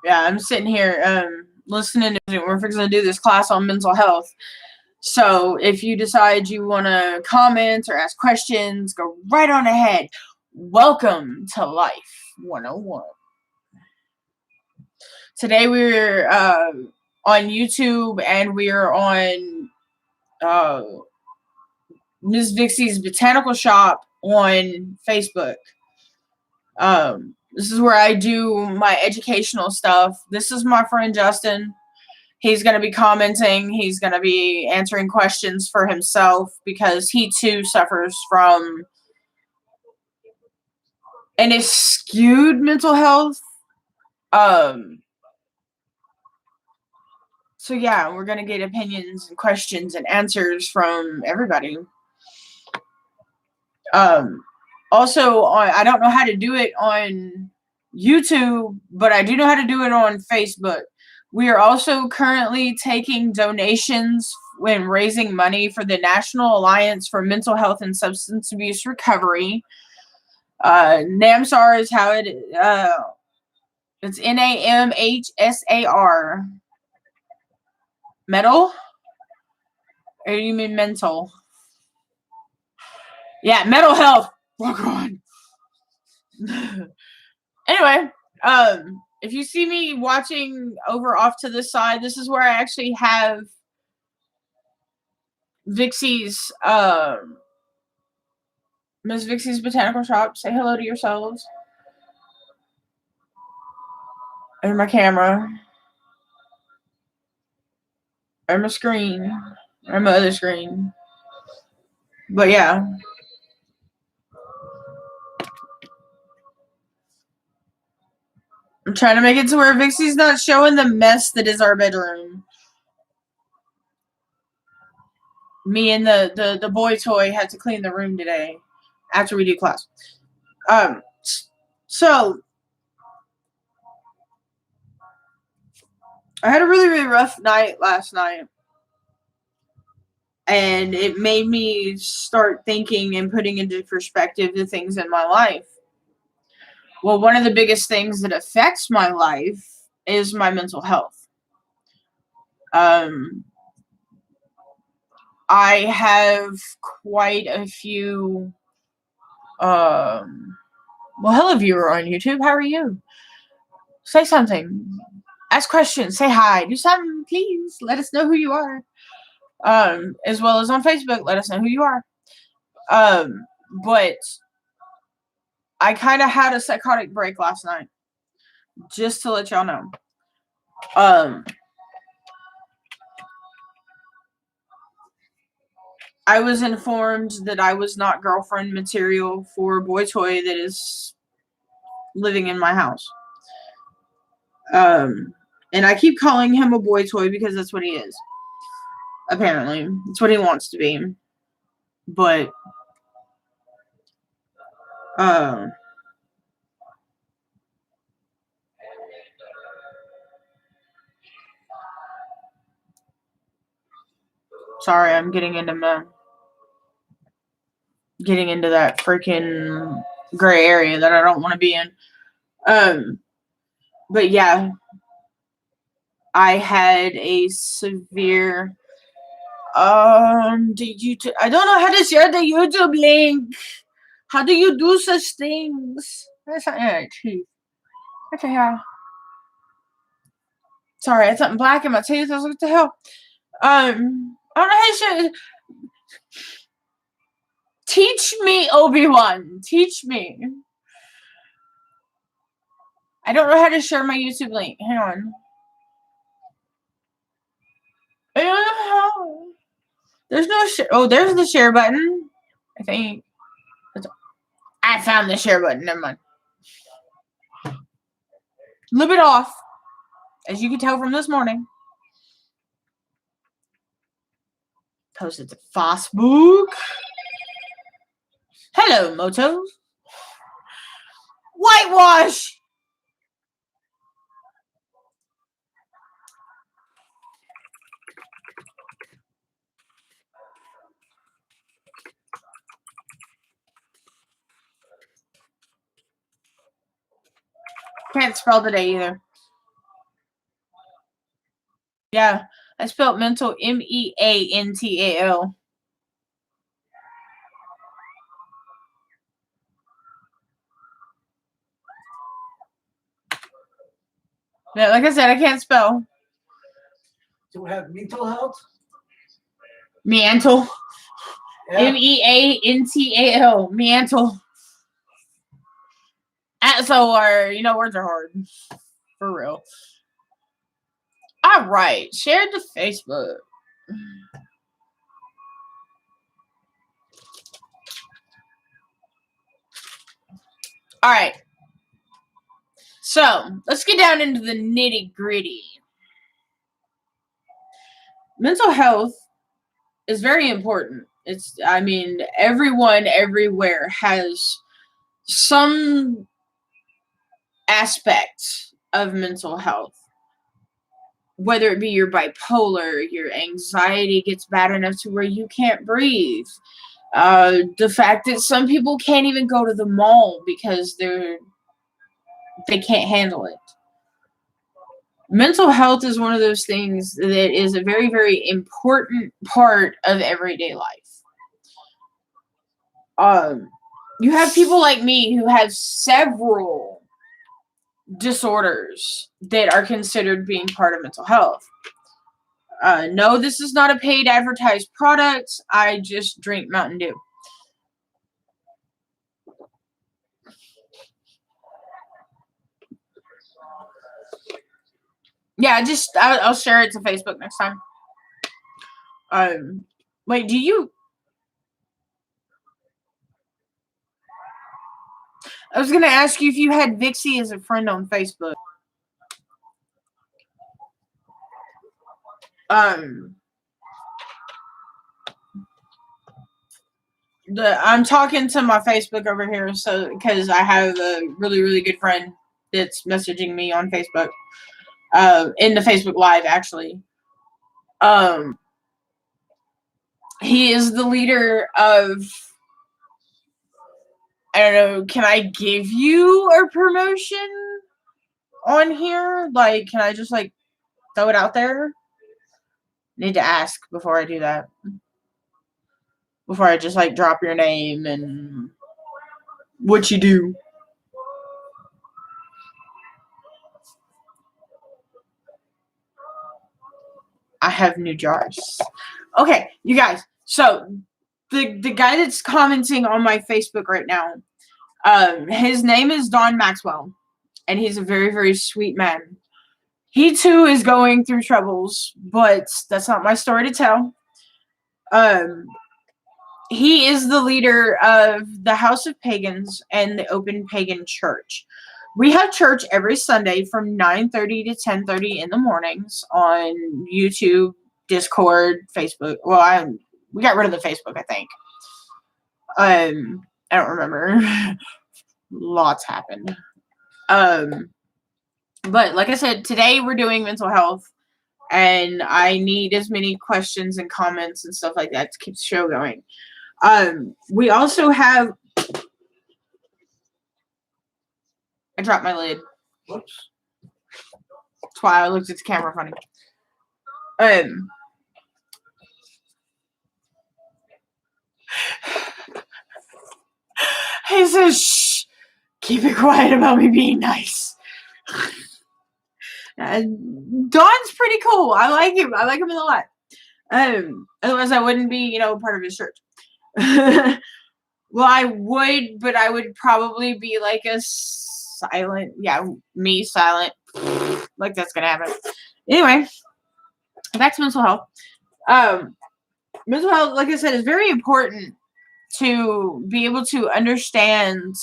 Yeah, I'm sitting here listening to it. We're fixing to do this class on mental health. So if you decide you want to comment or ask questions, go right on ahead. Welcome to Life 101. Today we're on YouTube and we're on uh, Ms. Vixie's Botanical Shop on Facebook. This is where I do my educational stuff. This is my friend Justin. He's going to be commenting. He's going to be answering questions for himself because he too suffers from an skewed mental health. So yeah, we're going to get opinions and questions and answers from everybody. Also, I don't know how to do it on YouTube, but I do know how to do it on Facebook. We are also currently taking donations when raising money for the National Alliance for Mental Health and Substance Abuse Recovery. NAMSAR is how it's NAMHSAR. Metal? Or you mean mental? Yeah, mental health. Oh god. Anyway, if you see me watching over off to this side, this is where I actually have Vixie's Miss Vixie's Botanical Shop. Say hello to yourselves. And my camera. And my screen. And my other screen. But yeah. I'm trying to make it to where Vixie's not showing the mess that is our bedroom. Me and the boy toy had to clean the room today after we do class. So I had a really, really rough night last night. And it made me start thinking and putting into perspective the things in my life. Well, one of the biggest things that affects my life is my mental health. I have quite a few. Well, hello, viewer on YouTube. How are you? Say something. Ask questions. Say hi. Do something, please. Let us know who you are. As well as on Facebook, let us know who you are. But I kind of had a psychotic break last night. Just to let y'all know. I was informed that I was not girlfriend material for a boy toy that is living in my house. And I keep calling him a boy toy because that's what he is. Apparently. It's what he wants to be. But, sorry, I'm getting into that freaking gray area that I don't want to be in. But yeah, I had a severe. I don't know how to share the YouTube link. How do you do such things? That's not teeth. What the hell? Sorry, I had something black in my teeth. I was like, what the hell? I don't know how to share. Teach me, Obi-Wan. Teach me. I don't know how to share my YouTube link. Hang on. I don't know how. There's no share. Oh, there's the share button. I think. I found the share button. Never mind. A little bit off, as you can tell from this morning. Posted to Facebook. Hello, Motos. Whitewash. Can't spell today either. Yeah, I spelled mental Mental. Yeah, like I said, I can't spell. Do we have mental health? Mental. Yeah. Mental. Mental. So, words are hard. For real. All right, share to Facebook. All right. So, let's get down into the nitty gritty. Mental health is very important. Everyone everywhere has some aspect of mental health. Whether it be your bipolar, your anxiety gets bad enough to where you can't breathe. The fact that some people can't even go to the mall because they can't handle it. Mental health is one of those things that is a very, very important part of everyday life. You have people like me who have several disorders that are considered being part of mental health. No, this is not a paid advertised product. I just drink Mountain Dew. Yeah, I'll share it to Facebook next time. Wait, do you? I was gonna ask you if you had Vixie as a friend on Facebook. I'm talking to my Facebook over here, so because I have a really, really good friend that's messaging me on Facebook, in the Facebook Live actually. He is the leader of. I don't know. Can I give you a promotion on here? Like, can I just throw it out there? Need to ask before I do that. Before I just drop your name and what you do. I have new jars. Okay, you guys. So the guy that's commenting on my Facebook right now, his name is Don Maxwell, and he's a very, very sweet man. He too is going through troubles, but that's not my story to tell. He is the leader of the House of Pagans and the Open Pagan Church. We have church every Sunday from 9:30 to 10:30 in the mornings on YouTube, Discord, Facebook. Well, we got rid of the Facebook, I think. I don't remember. Lots happened. But like I said, today we're doing mental health, and I need as many questions and comments and stuff like that to keep the show going. We also have. I dropped my lid. Whoops. That's why I looked at the camera funny. He says, "Shh, keep it quiet about me being nice." Don's pretty cool. I like him. I like him a lot. Otherwise, I wouldn't be, part of his church. Well, I would, but I would probably be like a silent. Yeah, me silent. Like that's gonna happen. Anyway, back to mental health. Mental health, like I said, is very important to be able to understand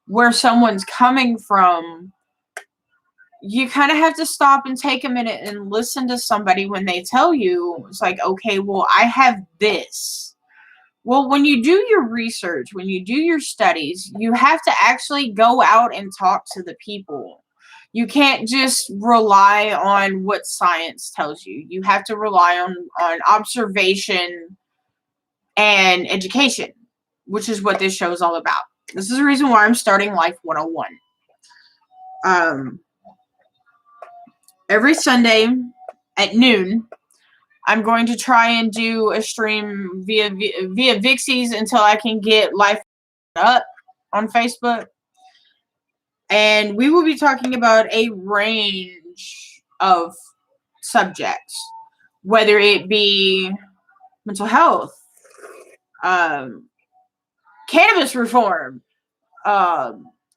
where someone's coming from. You kind of have to stop and take a minute and listen to somebody when they tell you, it's like, okay, well, I have this. Well, when you do your research, when you do your studies, you have to actually go out and talk to the people. You can't just rely on what science tells you. You have to rely on observation and education, which is what this show is all about. This is the reason why I'm starting Life 101. Every Sunday at noon. I'm going to try and do a stream via Vixies until I can get live up on Facebook. And we will be talking about a range of subjects, whether it be mental health, cannabis reform,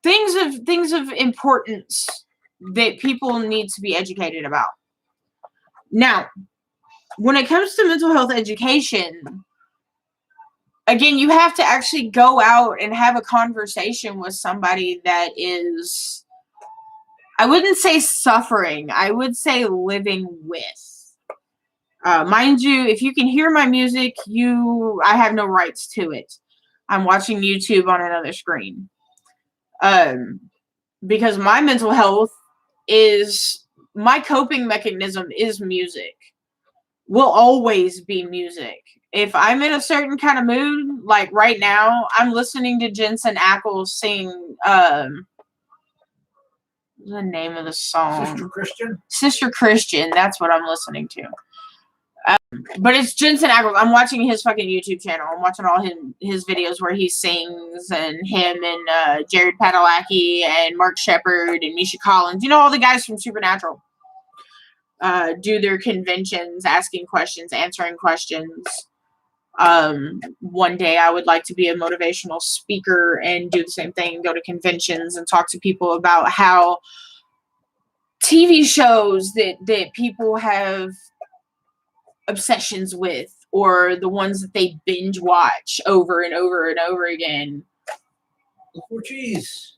things of importance that people need to be educated about. Now, when it comes to mental health education, again, you have to actually go out and have a conversation with somebody that is, I wouldn't say suffering, I would say living with. Mind you, if you can hear my music, I have no rights to it. I'm watching YouTube on another screen. Because my mental health is, my coping mechanism is music. Will always be music. If I'm in a certain kind of mood, like right now, I'm listening to Jensen Ackles sing, what's the name of the song? Sister Christian? Sister Christian, that's what I'm listening to. But it's Jensen Ackles. I'm watching his fucking YouTube channel. I'm watching all his videos where he sings, and him and Jared Padalecki and Mark Shepard and Misha Collins. You know, all the guys from Supernatural. Do their conventions, asking questions, answering questions. One day I would like to be a motivational speaker and do the same thing, go to conventions and talk to people about how TV shows that people have obsessions with, or the ones that they binge watch over and over and over again. Oh, cheese.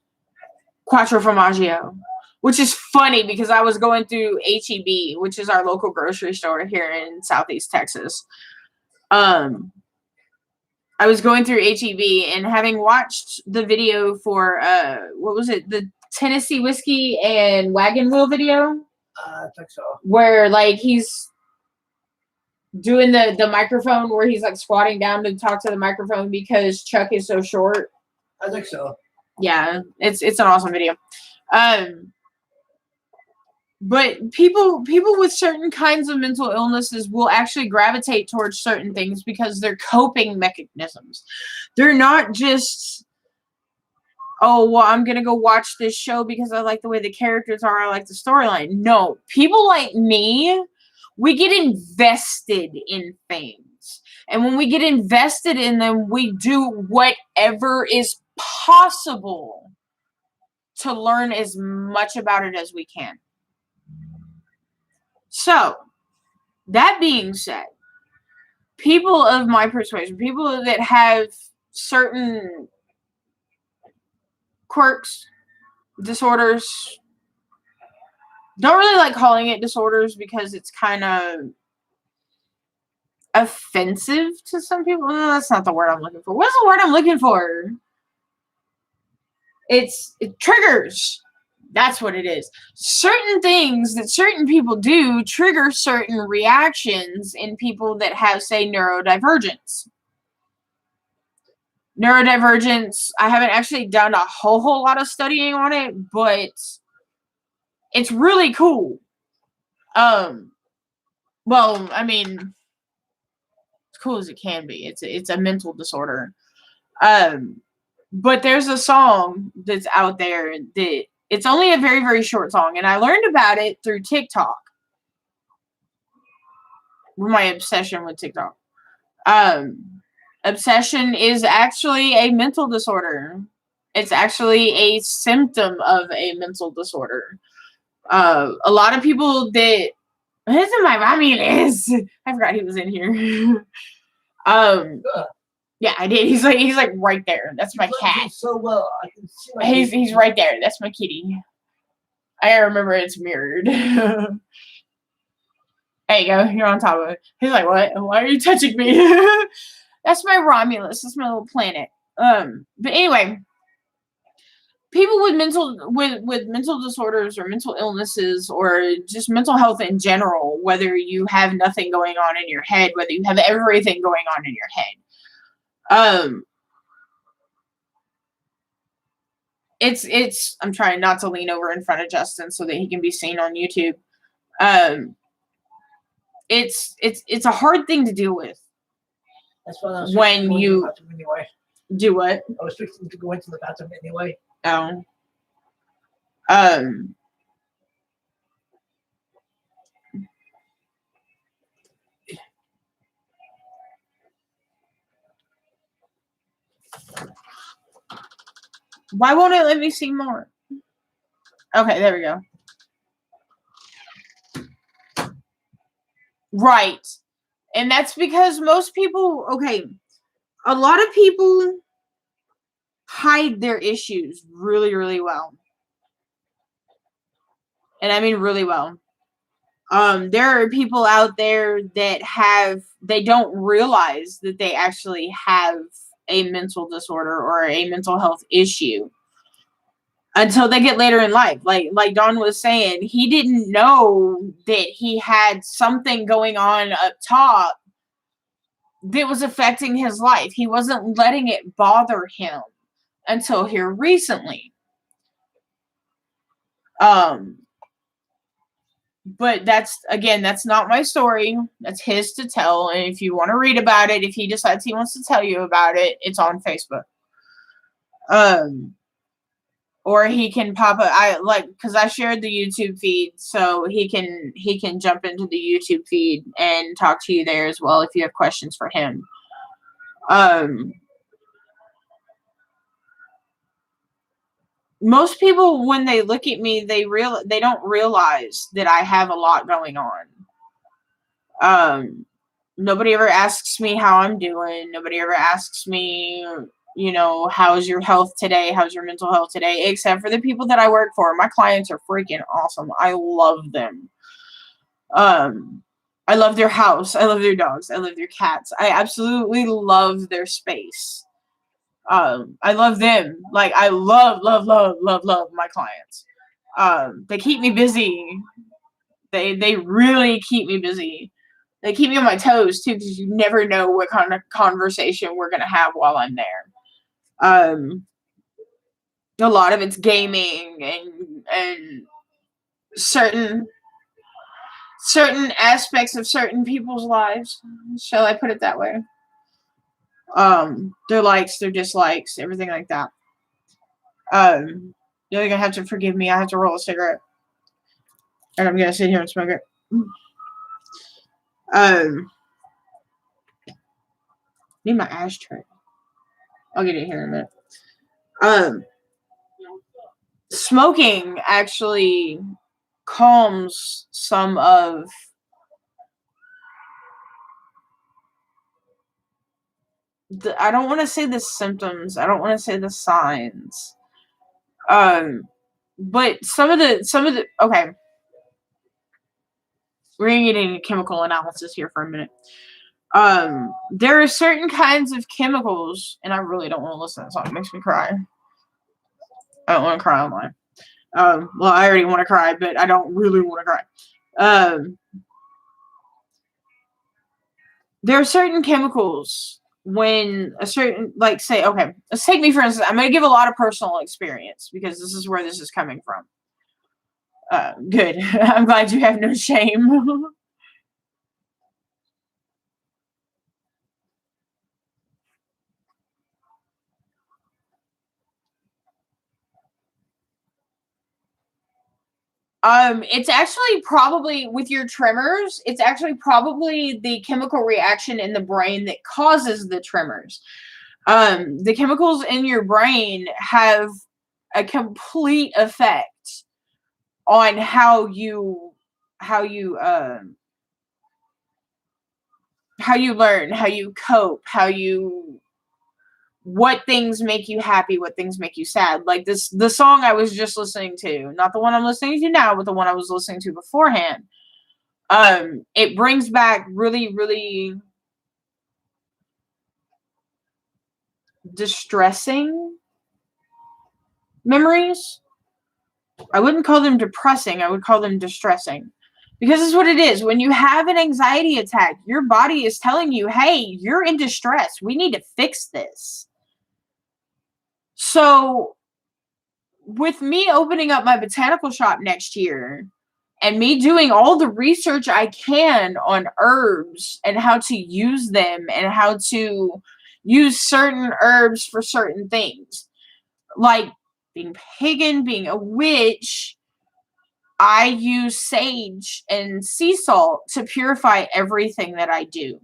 Quattro Formaggio. Which is funny because I was going through HEB, which is our local grocery store here in Southeast Texas. I was going through HEB and having watched the video for, what was it? The Tennessee Whiskey and Wagon Wheel video? I think so. Where, like, he's doing the microphone where he's, like, squatting down to talk to the microphone because Chuck is so short. I think so. Yeah, it's an awesome video. But people with certain kinds of mental illnesses will actually gravitate towards certain things because they're coping mechanisms. They're not just, oh, well, I'm going to go watch this show because I like the way the characters are, I like the storyline. No, people like me, we get invested in things. And when we get invested in them, we do whatever is possible to learn as much about it as we can. So, that being said, people of my persuasion, people that have certain quirks, disorders, don't really like calling it disorders because it's kind of offensive to some people. No, that's not the word I'm looking for. What's the word I'm looking for? It triggers. That's what it is. Certain things that certain people do trigger certain reactions in people that have, say, neurodivergence. Neurodivergence, I haven't actually done a whole lot of studying on it, but it's really cool. Well, I mean, as cool as it can be. It's a mental disorder. But there's a song that's out there that it's only a very, very short song, and I learned about it through TikTok. My obsession with TikTok. Obsession is actually a mental disorder. It's actually a symptom of a mental disorder. A lot of people that, this is my Romulus. I forgot he was in here. Yeah, I did. He's like right there. That's my cat. So well, I can see He's right there. That's my kitty. I remember it's mirrored. There you go. You're on top of it. He's like, what? Why are you touching me? That's my Romulus. That's my little planet. But anyway, people with mental disorders or mental illnesses or just mental health in general, whether you have nothing going on in your head, whether you have everything going on in your head, it's I'm trying not to lean over in front of Justin so that he can be seen on YouTube. it's a hard thing to deal with. That's why I was When going to you the bathroom anyway. do what? I was fixing to go into the bathroom anyway. Oh. Why won't it let me see more? Okay, there we go. Right. And that's because most people, okay, a lot of people hide their issues really, really well. And I mean really well. There are people out there that they don't realize that they actually have a mental disorder or a mental health issue until they get later in life. Like Don was saying, he didn't know that he had something going on up top that was affecting his life. He wasn't letting it bother him until here recently. But that's not my story. That's his to tell. And if you want to read about it, if he decides he wants to tell you about it, it's on Facebook. Or he can pop up. Because I shared the YouTube feed, so he can jump into the YouTube feed and talk to you there as well if you have questions for him. Most people, when they look at me, they don't realize that I have a lot going on. Nobody ever asks me how I'm doing. Nobody ever asks me, how's your health today? How's your mental health today? Except for the people that I work for. My clients are freaking awesome. I love them. I love their house. I love their dogs. I love their cats. I absolutely love their space. I love them. Like, I love my clients. They keep me busy. They really keep me busy. They keep me on my toes too, because you never know what kind of conversation we're gonna have while I'm there. A lot of it's gaming and certain aspects of certain people's lives. Shall I put it that way? Their likes, their dislikes, everything like that. You're gonna have to forgive me. I have to roll a cigarette, and I'm gonna sit here and smoke it. Need my ashtray. I'll get it here in a minute. Smoking actually calms some of I don't want to say the symptoms. I don't want to say the signs. But some of the okay. We're gonna get into chemical analysis here for a minute. There are certain kinds of chemicals, and I really don't want to listen to that song. It makes me cry. I don't want to cry online. Well, I already want to cry, but I don't really want to cry. There are certain chemicals when a certain, say, okay, let's take me for instance. I'm going to give a lot of personal experience because this is where this is coming from. Good. I'm glad you have no shame. It's actually probably with your tremors, it's actually probably the chemical reaction in the brain that causes the tremors. The chemicals in your brain have a complete effect on how you learn, how you cope, what things make you happy, what things make you sad. Like the song I was just listening to, not the one I'm listening to now, but the one I was listening to beforehand. It brings back really, really distressing memories. I wouldn't call them depressing. I would call them distressing. Because it's what it is. When you have an anxiety attack, your body is telling you, hey, you're in distress. We need to fix this. So, with me opening up my botanical shop next year and me doing all the research I can on herbs and how to use them and how to use certain herbs for certain things. Like being pagan, being a witch, I use sage and sea salt to purify everything that I do.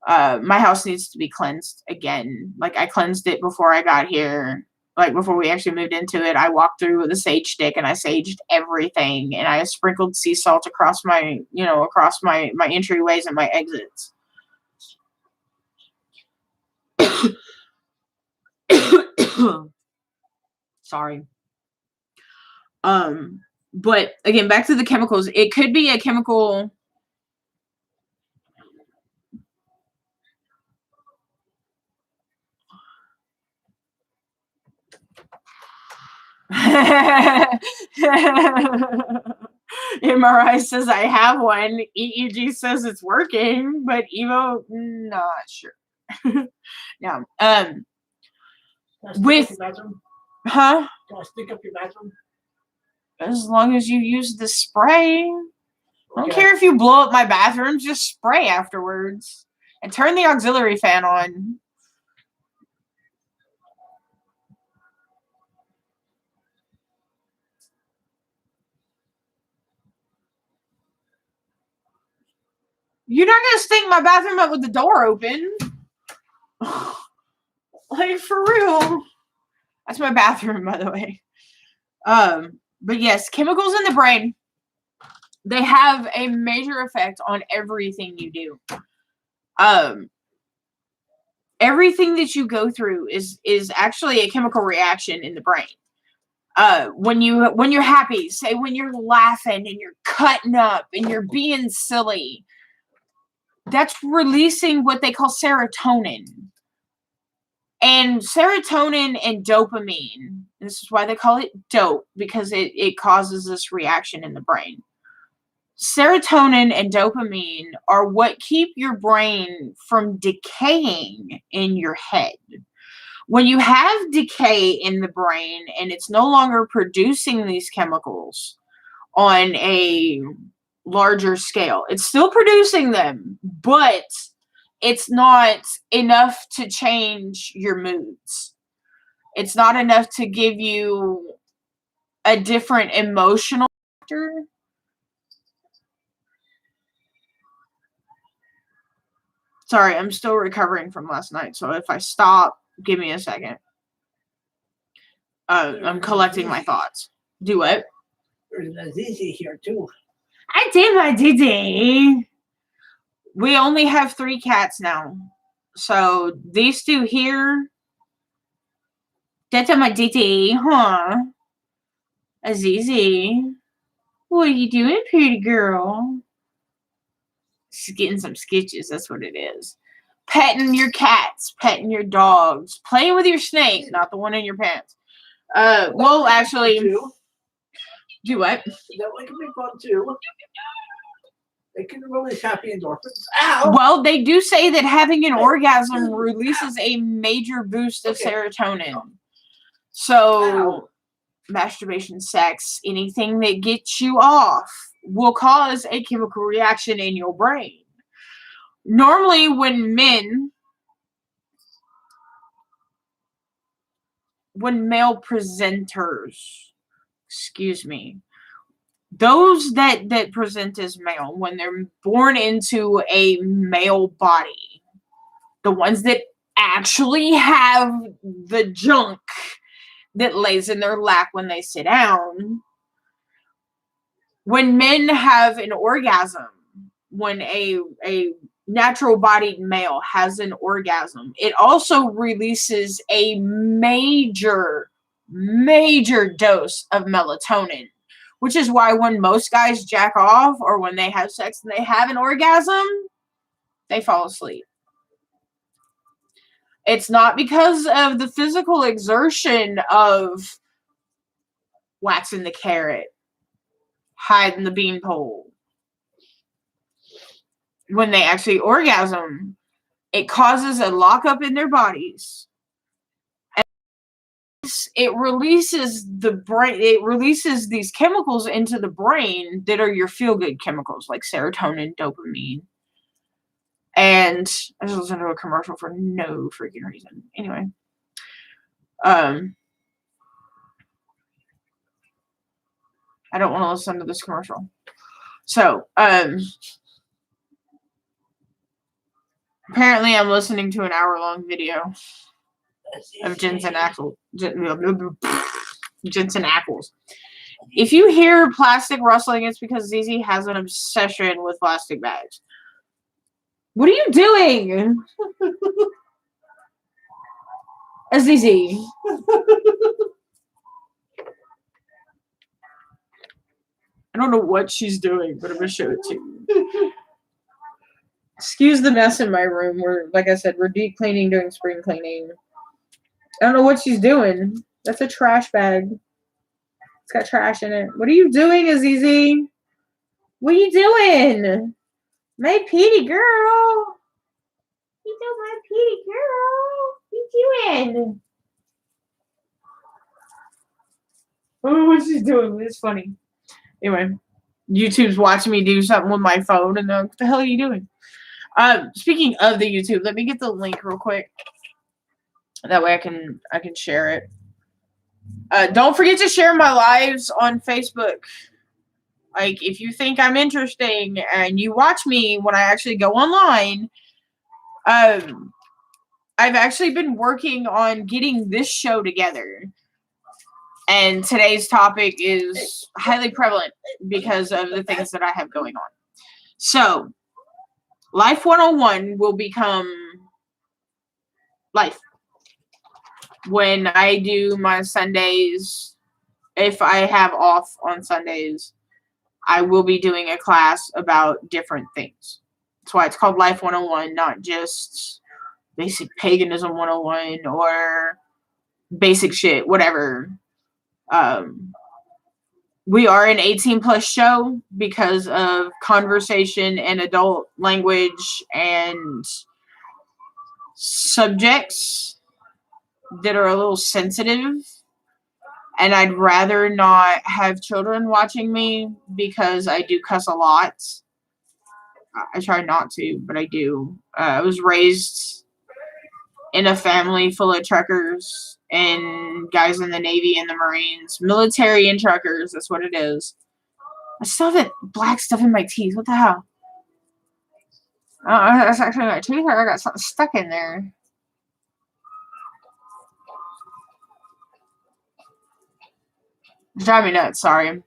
My house needs to be cleansed again. Like, I cleansed it before I got here. Like, before we actually moved into it, I walked through with a sage stick and I saged everything. And I sprinkled sea salt across my, across my entryways and my exits. Sorry. But again, back to the chemicals. It could be a chemical. MRI says I have one. EEG says it's working, but Evo, not sure. Yeah. With, huh? Can I stick up your bathroom? As long as you use the spray. I don't Okay. care if you blow up my bathroom, just spray afterwards. And turn the auxiliary fan on. You're not gonna stink my bathroom up with the door open. Like, for real. That's my bathroom, by the way. But yes, chemicals in the brain, they have a major effect on everything you do. Everything that you go through is actually a chemical reaction in the brain. When you're happy, say when you're laughing and you're cutting up and you're being silly, that's releasing what they call serotonin. And serotonin and dopamine, this is why they call it dope, because it causes this reaction in the brain. Serotonin and dopamine are what keep your brain from decaying in your head. When you have decay in the brain and it's no longer producing these chemicals on a larger scale, it's still producing them, but it's not enough to change your moods. It's not enough to give you a different emotional factor. Sorry, I'm still recovering from last night, so if I stop, give me a second. I'm collecting my thoughts. Do what? There's an Azizi here too. I did my diddy. We only have 3 cats now. So these 2 here, that's my diddy, huh? Azizi. What are you doing, pretty girl? She's getting some sketches, that's what it is. Petting your cats, petting your dogs, playing with your snake, not the one in your pants. Well, actually, do what? That one can be fun too. They can release happy endorphins. Ow! Well, they do say that having an orgasm releases a major boost of serotonin. So, masturbation, sex, anything that gets you off will cause a chemical reaction in your brain. Normally, when male presenters, those that present as male, when they're born into a male body, the ones that actually have the junk that lays in their lap when they sit down, when men have an orgasm, when a natural-bodied male has an orgasm, it also releases a major dose of melatonin, which is why when most guys jack off or when they have sex and they have an orgasm, they fall asleep. It's not because of the physical exertion of waxing the carrot, hiding the beanpole. When they actually orgasm, it causes a lockup in their bodies. And it releases these chemicals into the brain that are your feel-good chemicals, like serotonin, dopamine. And I just listened to a commercial for no freaking reason. Anyway. I don't want to listen to this commercial. So, apparently I'm listening to an hour-long video of Jensen Ackles. Jensen Ackles. If you hear plastic rustling, it's because Zizi has an obsession with plastic bags. What are you doing? Zizi. I don't know what she's doing, but I'm going to show it to you. Excuse the mess in my room. Like I said, we're deep cleaning, doing spring cleaning. I don't know what she's doing. That's a trash bag. It's got trash in it. What are you doing, Azizi? What are you doing? My pretty girl. You do my pretty girl. What are you doing? Oh, what she's doing. It's funny. Anyway, YouTube's watching me do something with my phone, and they're like, what the hell are you doing? Speaking of the YouTube, let me get the link real quick. That way I can share it. Don't forget to share my lives on Facebook. Like, if you think I'm interesting and you watch me when I actually go online, I've actually been working on getting this show together. And today's topic is highly prevalent because of the things that I have going on. So, Life 101 will become life. When I do my Sundays, if I have off on Sundays, I will be doing a class about different things. That's why it's called Life 101, not just basic paganism 101 or basic shit, whatever. We are an 18 plus show because of conversation and adult language and subjects that are a little sensitive. And I'd rather not have children watching me because I do cuss a lot. I try not to, but I do. I was raised in a family full of truckers and guys in the Navy and the Marines. Military and truckers, that's what it is. I still have that black stuff in my teeth. What the hell? That's actually my teeth, or I got something stuck in there. It's driving me nuts, sorry.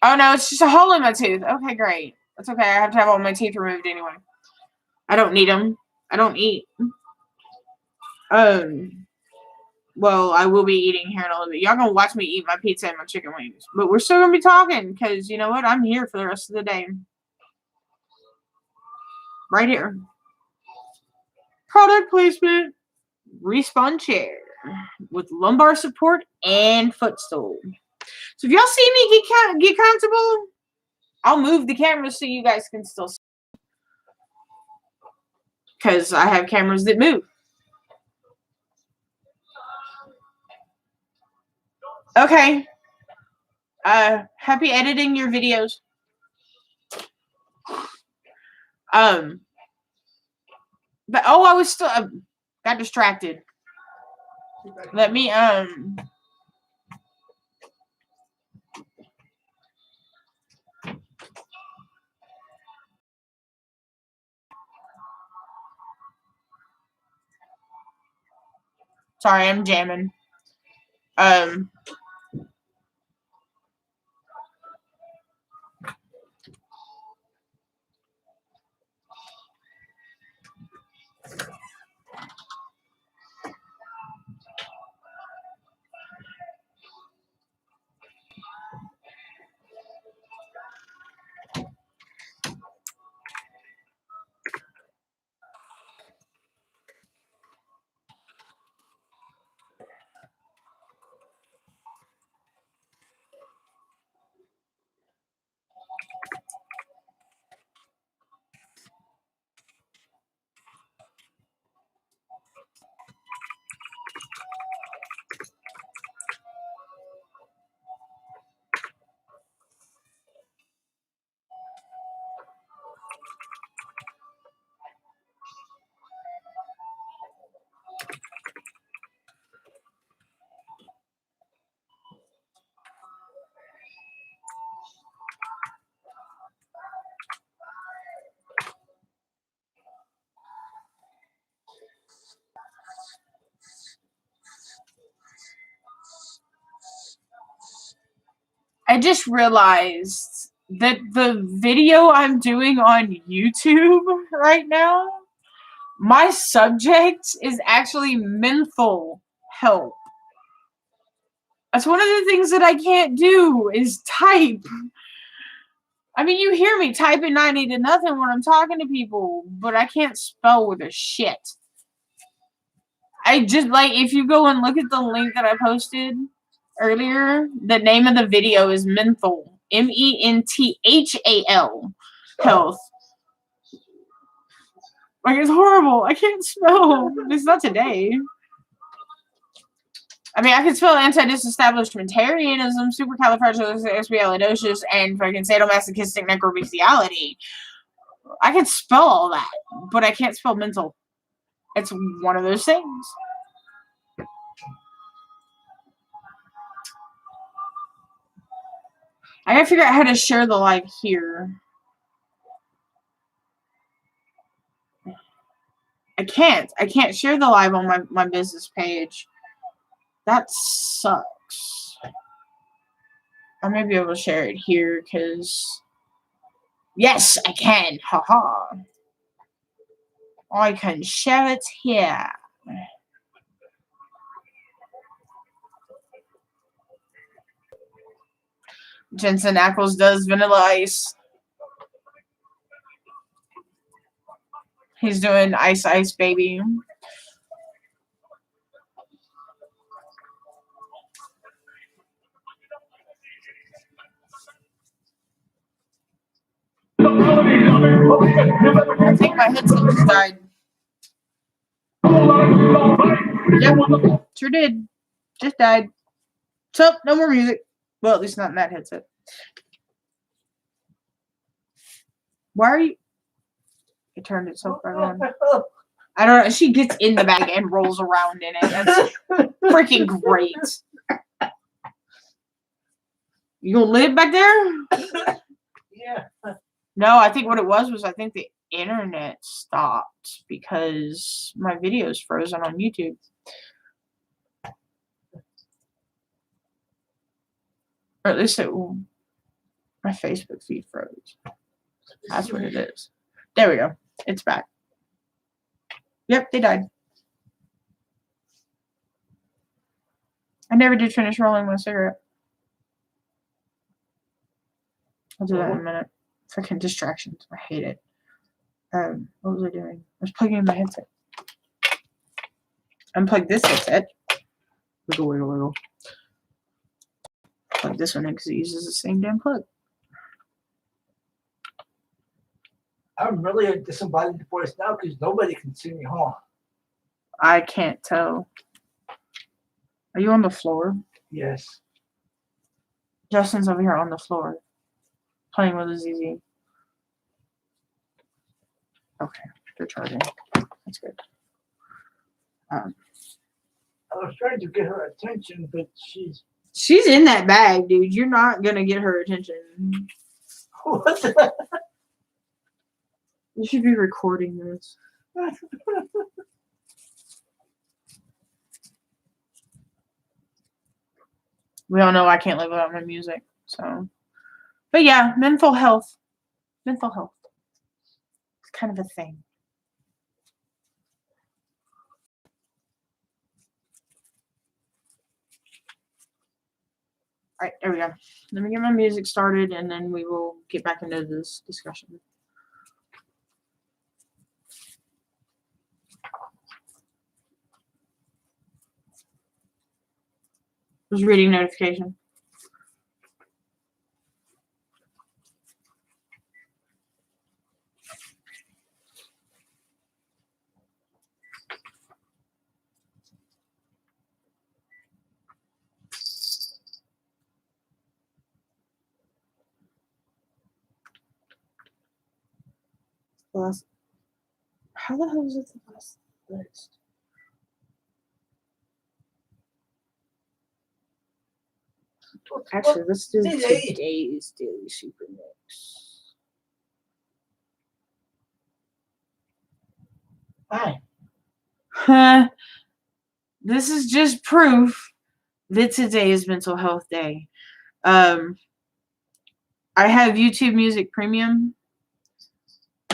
Oh no, it's just a hole in my tooth. Okay, great. That's okay. I have to have all my teeth removed anyway. I don't need them. I don't eat. Well, I will be eating here in a little bit. Y'all gonna watch me eat my pizza and my chicken wings. But we're still gonna be talking because you know what? I'm here for the rest of the day. Right here. Product placement. Respawn chair with lumbar support and footstool. So if y'all see me get comfortable, I'll move the camera so you guys can still see. Because I have cameras that move. Okay. Happy editing your videos. But I was still got distracted. Let me sorry, I'm jamming. I just realized that the video I'm doing on YouTube right now, my subject is actually menthal help. That's one of the things that I can't do is type. I mean, you hear me typing 90 to nothing when I'm talking to people, but I can't spell with a shit. I just, like, if you go and look at the link that I posted earlier, the name of the video is Menthal. Menthal. Health. Like, it's horrible. I can't spell. It's not today. I mean, I can spell anti-disestablishmentarianism, supercalifragilisticexpialidocious, and fucking sadomasochistic necrobestiality. I can spell all that, but I can't spell mental. It's one of those things. I gotta figure out how to share the live here. I can't share the live on my business page. That sucks. I may be able to share it here because yes, I can. Haha. I can share it here. Jensen Ackles does Vanilla Ice. He's doing Ice Ice Baby. I think my headset just died. Yep, sure did. Just died. So, no more music. Well, at least not in that headset. Why are you... It turned itself back on. I don't know. She gets in the bag and rolls around in it. That's freaking great. You gonna live back there? Yeah. No, I think what it was I think the internet stopped because my video's frozen on YouTube. Or at least my Facebook feed froze. That's what it is. There we go. It's back. Yep, they died. I never did finish rolling my cigarette. I'll do that in a minute. Freaking distractions. I hate it. What was I doing? I was plugging in my headset. Unplug this headset. Wiggle, wiggle, wiggle. Plug this one in because it uses the same damn plug. I'm really a disembodied voice now because nobody can see me, huh? I can't tell. Are you on the floor? Yes. Justin's over here on the floor. Playing with his ZZ. Okay, they're charging. That's good. I was trying to get her attention, but she's in that bag, dude. You're not gonna get her attention. What the? You should be recording this. We all know I can't live without my music, so. But yeah, mental health. Mental health. It's kind of a thing. All right, there we go. Let me get my music started, and then we will get back into this discussion. Just reading notification. Last. How the hell is it the last list? Actually, let's do today's Daily Super Mix. Hi. This is just proof that today is Mental Health Day. I have YouTube Music Premium,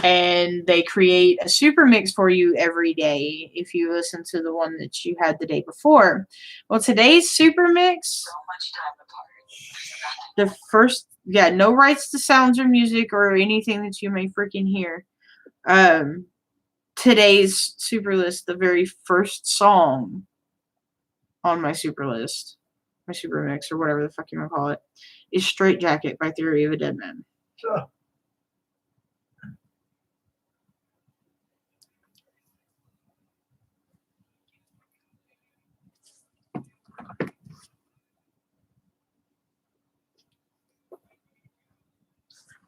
and they create a super mix for you every day if you listen to the one that you had the day before. Well, today's super mix, the first, no rights to sounds or music or anything that you may freaking hear. Today's super list, the very first song on my super list, my super mix, or whatever the fuck you want to call it, is Straight Jacket by Theory of a Dead Man. Sure.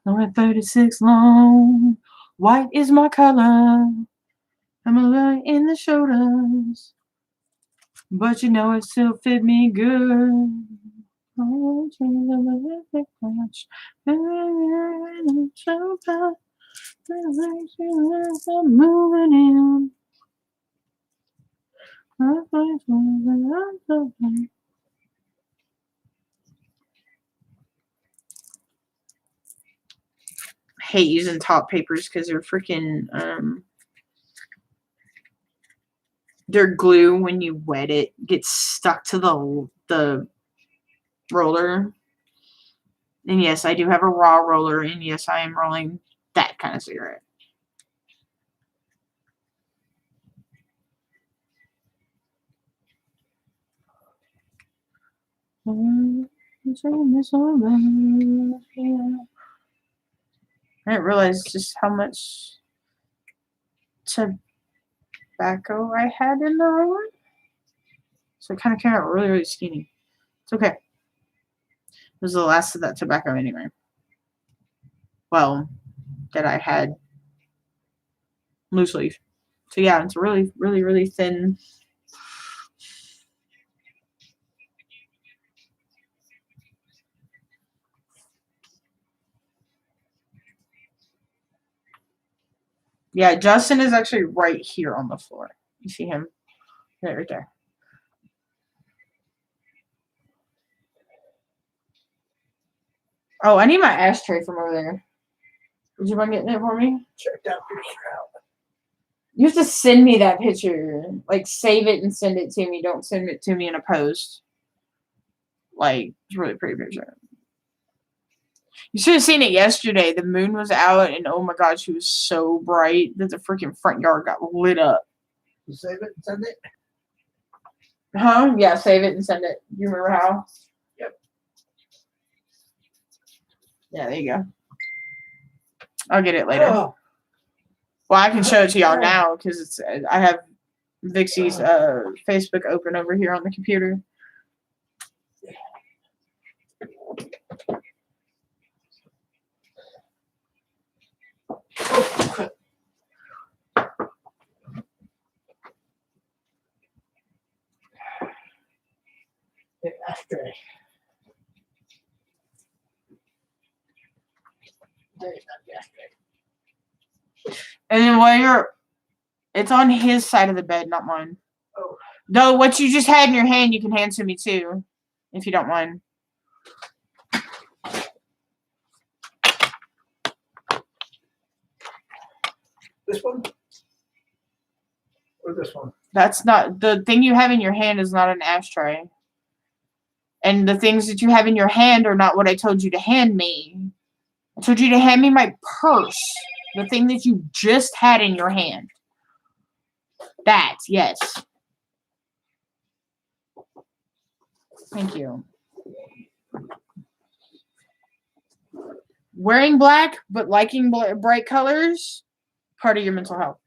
I'm at 36 long, white is my color, I'm a little in the shoulders, but you know it still fit me good. I'm moving in. Hate using top papers because they're freaking they're glue. When you wet it, gets stuck to the roller. And yes, I do have a raw roller, and yes, I am rolling that kind of cigarette. I didn't realize just how much tobacco I had in the roller. So it kind of came out really, really skinny. It's okay. It was the last of that tobacco anyway. Well, that I had loose leaf. So yeah, it's really, really, really thin. Yeah, Justin is actually right here on the floor. You see him? Right there. Oh, I need my ashtray from over there. Would you mind getting it for me? Check that picture out. You have to send me that picture. Like, save it and send it to me. Don't send it to me in a post. Like, it's a really pretty picture. You should have seen it yesterday. The moon was out, and oh my god, she was so bright that the freaking front yard got lit up. You save it and send it? Huh? Yeah, save it and send it. You remember how? Yep. Yeah, there you go. I'll get it later. Oh. Well, I can show it to y'all now because it's. I have Vixie's Facebook open over here on the computer. The ashtray. There's not the ashtray. And then while it's on his side of the bed, not mine. Oh. Though what you just had in your hand, you can hand to me too, if you don't mind. This one? Or this one? That's not the thing you have in your hand is not an ashtray. And the things that you have in your hand are not what I told you to hand me. I told you to hand me my purse. The thing that you just had in your hand. That, yes. Thank you. Wearing black, but liking bright colors, part of your mental health.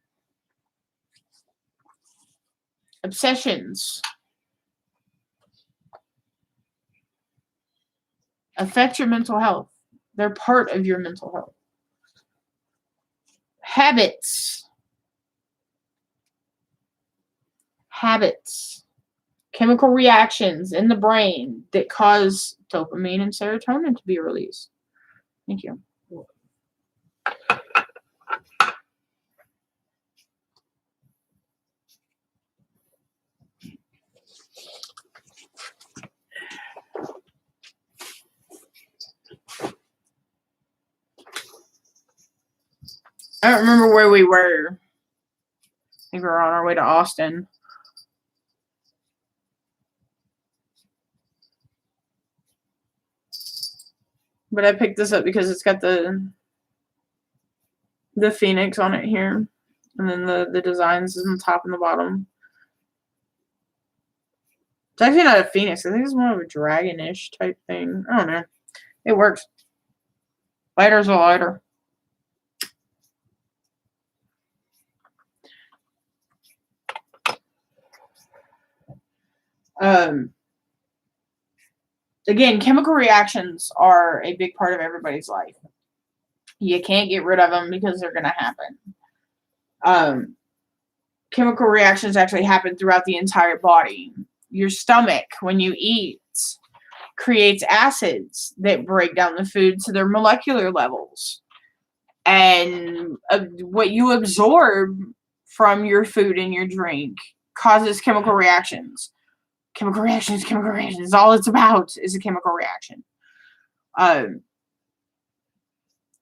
Obsessions affect your mental health. They're part of your mental health. Habits. Chemical reactions in the brain that cause dopamine and serotonin to be released. Thank you. I don't remember where we were. I think we were on our way to Austin. But I picked this up because it's got the phoenix on it here. And then the designs on the top and the bottom. It's actually not a phoenix. I think it's more of a dragon-ish type thing. I don't know. It works. Lighter's a lighter. Again, chemical reactions are a big part of everybody's life. You can't get rid of them because they're going to happen. Chemical reactions actually happen throughout the entire body. Your stomach, when you eat, creates acids that break down the food to their molecular levels. And what you absorb from your food and your drink causes chemical reactions. Chemical reactions. All it's about is a chemical reaction. I'm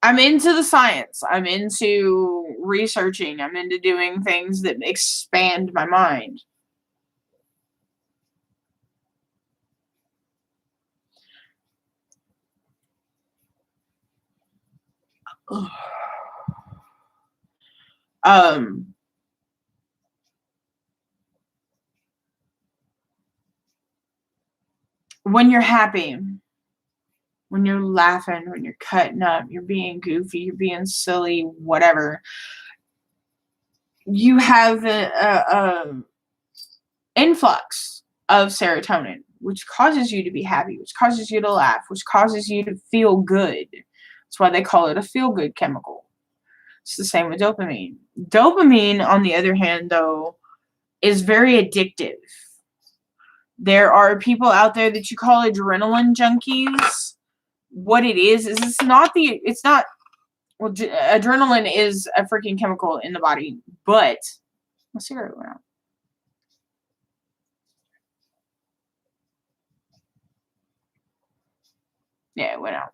into the science. I'm into researching. I'm into doing things that expand my mind. When you're happy, when you're laughing, when you're cutting up, you're being goofy, you're being silly, whatever, you have a influx of serotonin, which causes you to be happy, which causes you to laugh, which causes you to feel good. That's why they call it a feel-good chemical. It's the same with dopamine. Dopamine, on the other hand, though, is very addictive. There are people out there that you call adrenaline junkies. What it is well, adrenaline is a freaking chemical in the body, but my cigarette went out. Yeah, it went out.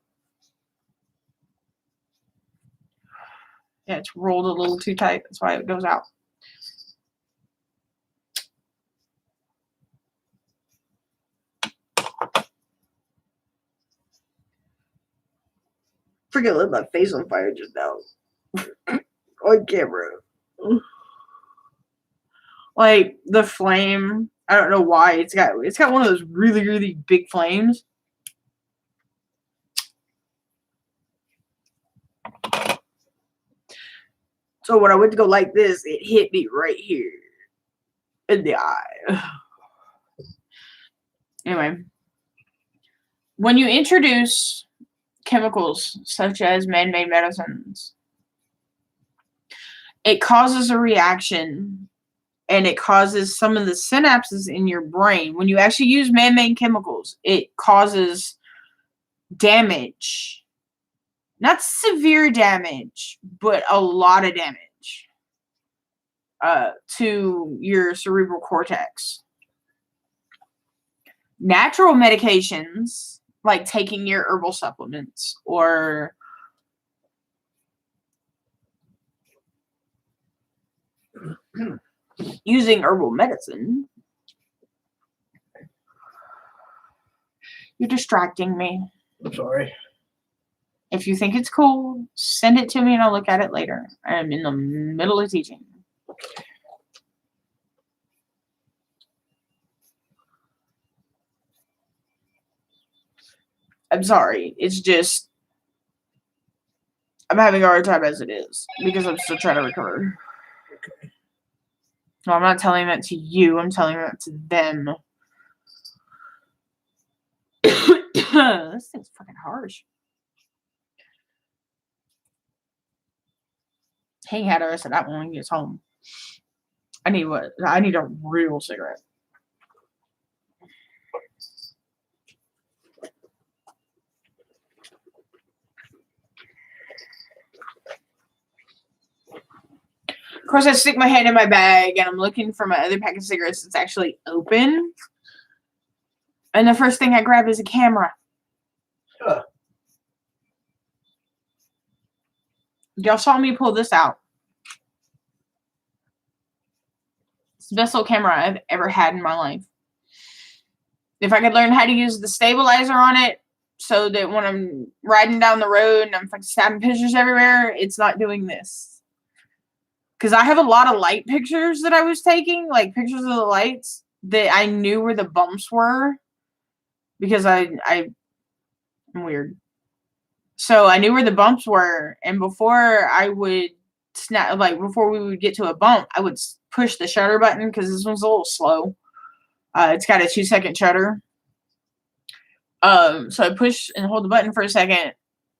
Yeah, it's rolled a little too tight. That's why it goes out. Freaking lit my face on fire just now. On camera. Like the flame, I don't know why it's got one of those really, really big flames. So when I went to go like this, it hit me right here in the eye. Anyway, when you introduce chemicals such as man-made medicines, it causes a reaction, and it causes some of the synapses in your brain. When you actually use man-made chemicals, it causes damage. Not severe damage, but a lot of damage to your cerebral cortex. Natural medications, like taking your herbal supplements or using herbal medicine. You're distracting me. I'm sorry. If you think it's cool, send it to me and I'll look at it later. I'm in the middle of teaching. I'm sorry. It's just, I'm having a hard time as it is because I'm still trying to recover. Okay. No, I'm not telling that to you. I'm telling that to them. This thing's fucking harsh. He ain't had the rest of that one when he gets home. I need a real cigarette. Of course, I stick my hand in my bag and I'm looking for my other pack of cigarettes that's actually open. And the first thing I grab is a camera. Huh. Y'all saw me pull this out. the best little camera I've ever had in my life. If I could learn how to use the stabilizer on it so that when I'm riding down the road and I'm fucking snapping pictures everywhere, it's not doing this. Because I have a lot of light pictures that I was taking, like pictures of the lights, that I knew where the bumps were. Because I'm weird. So I knew where the bumps were, and before I would snap, like before we would get to a bump, I would push the shutter button because this one's a little slow. It's got a 2-second shutter. So I push and hold the button for a second,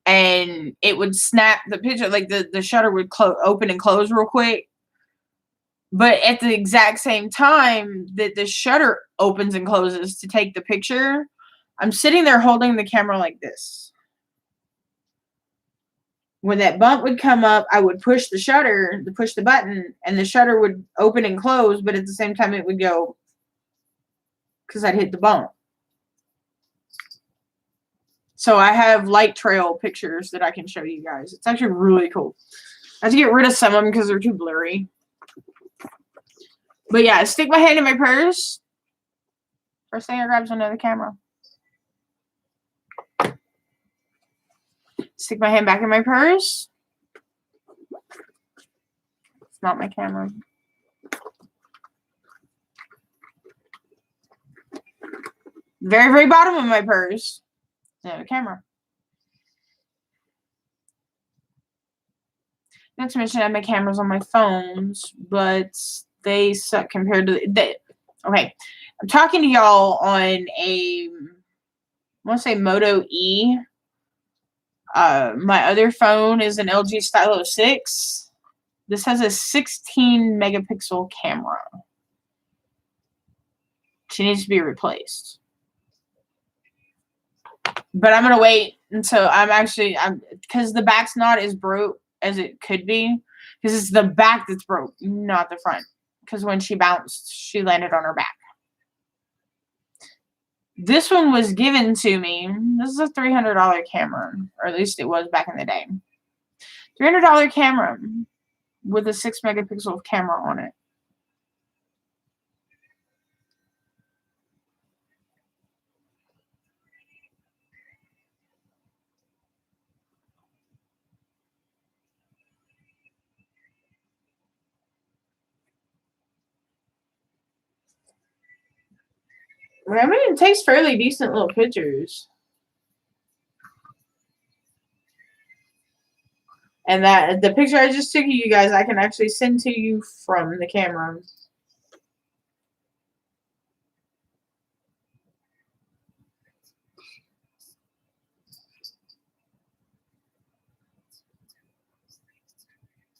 and it would snap the picture, like the shutter would open and close real quick. But at the exact same time that the shutter opens and closes to take the picture, I'm sitting there holding the camera like this. When that bump would come up, I would push the button, and the shutter would open and close, but at the same time it would go because I'd hit the bump. So I have light trail pictures that I can show you guys. It's actually really cool. I have to get rid of some of them because they're too blurry. But yeah, I stick my hand in my purse. First thing I grab is another camera. Stick my hand back in my purse. It's not my camera. Very, very bottom of my purse. Another camera. Not to mention I have my cameras on my phones, but they suck compared to okay. I'm talking to y'all on I want to say Moto E. My other phone is an LG Stylo 6. This has a 16 megapixel camera. She needs to be replaced. But I'm going to wait until because the back's not as broke as it could be. Because it's the back that's broke, not the front. Because when she bounced, she landed on her back. This one was given to me. This is a $300 camera, or at least it was back in the day. $300 camera with a 6 megapixel camera on it. I mean, it takes fairly decent little pictures. And that the picture I just took of you guys, I can actually send to you from the camera.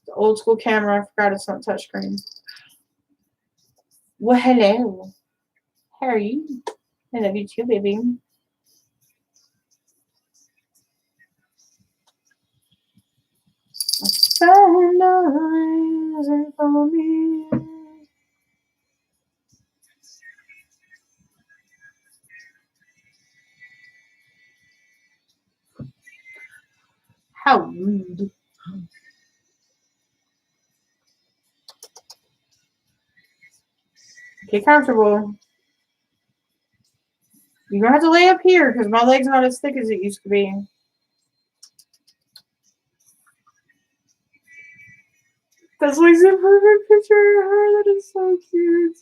The old school camera, I forgot it's not touchscreen. Well, hello. How are you? I love you too, baby. So nice for me. How rude. Get comfortable. You're going to have to lay up here because my leg's not as thick as it used to be. That's like the perfect picture of her. That is so cute.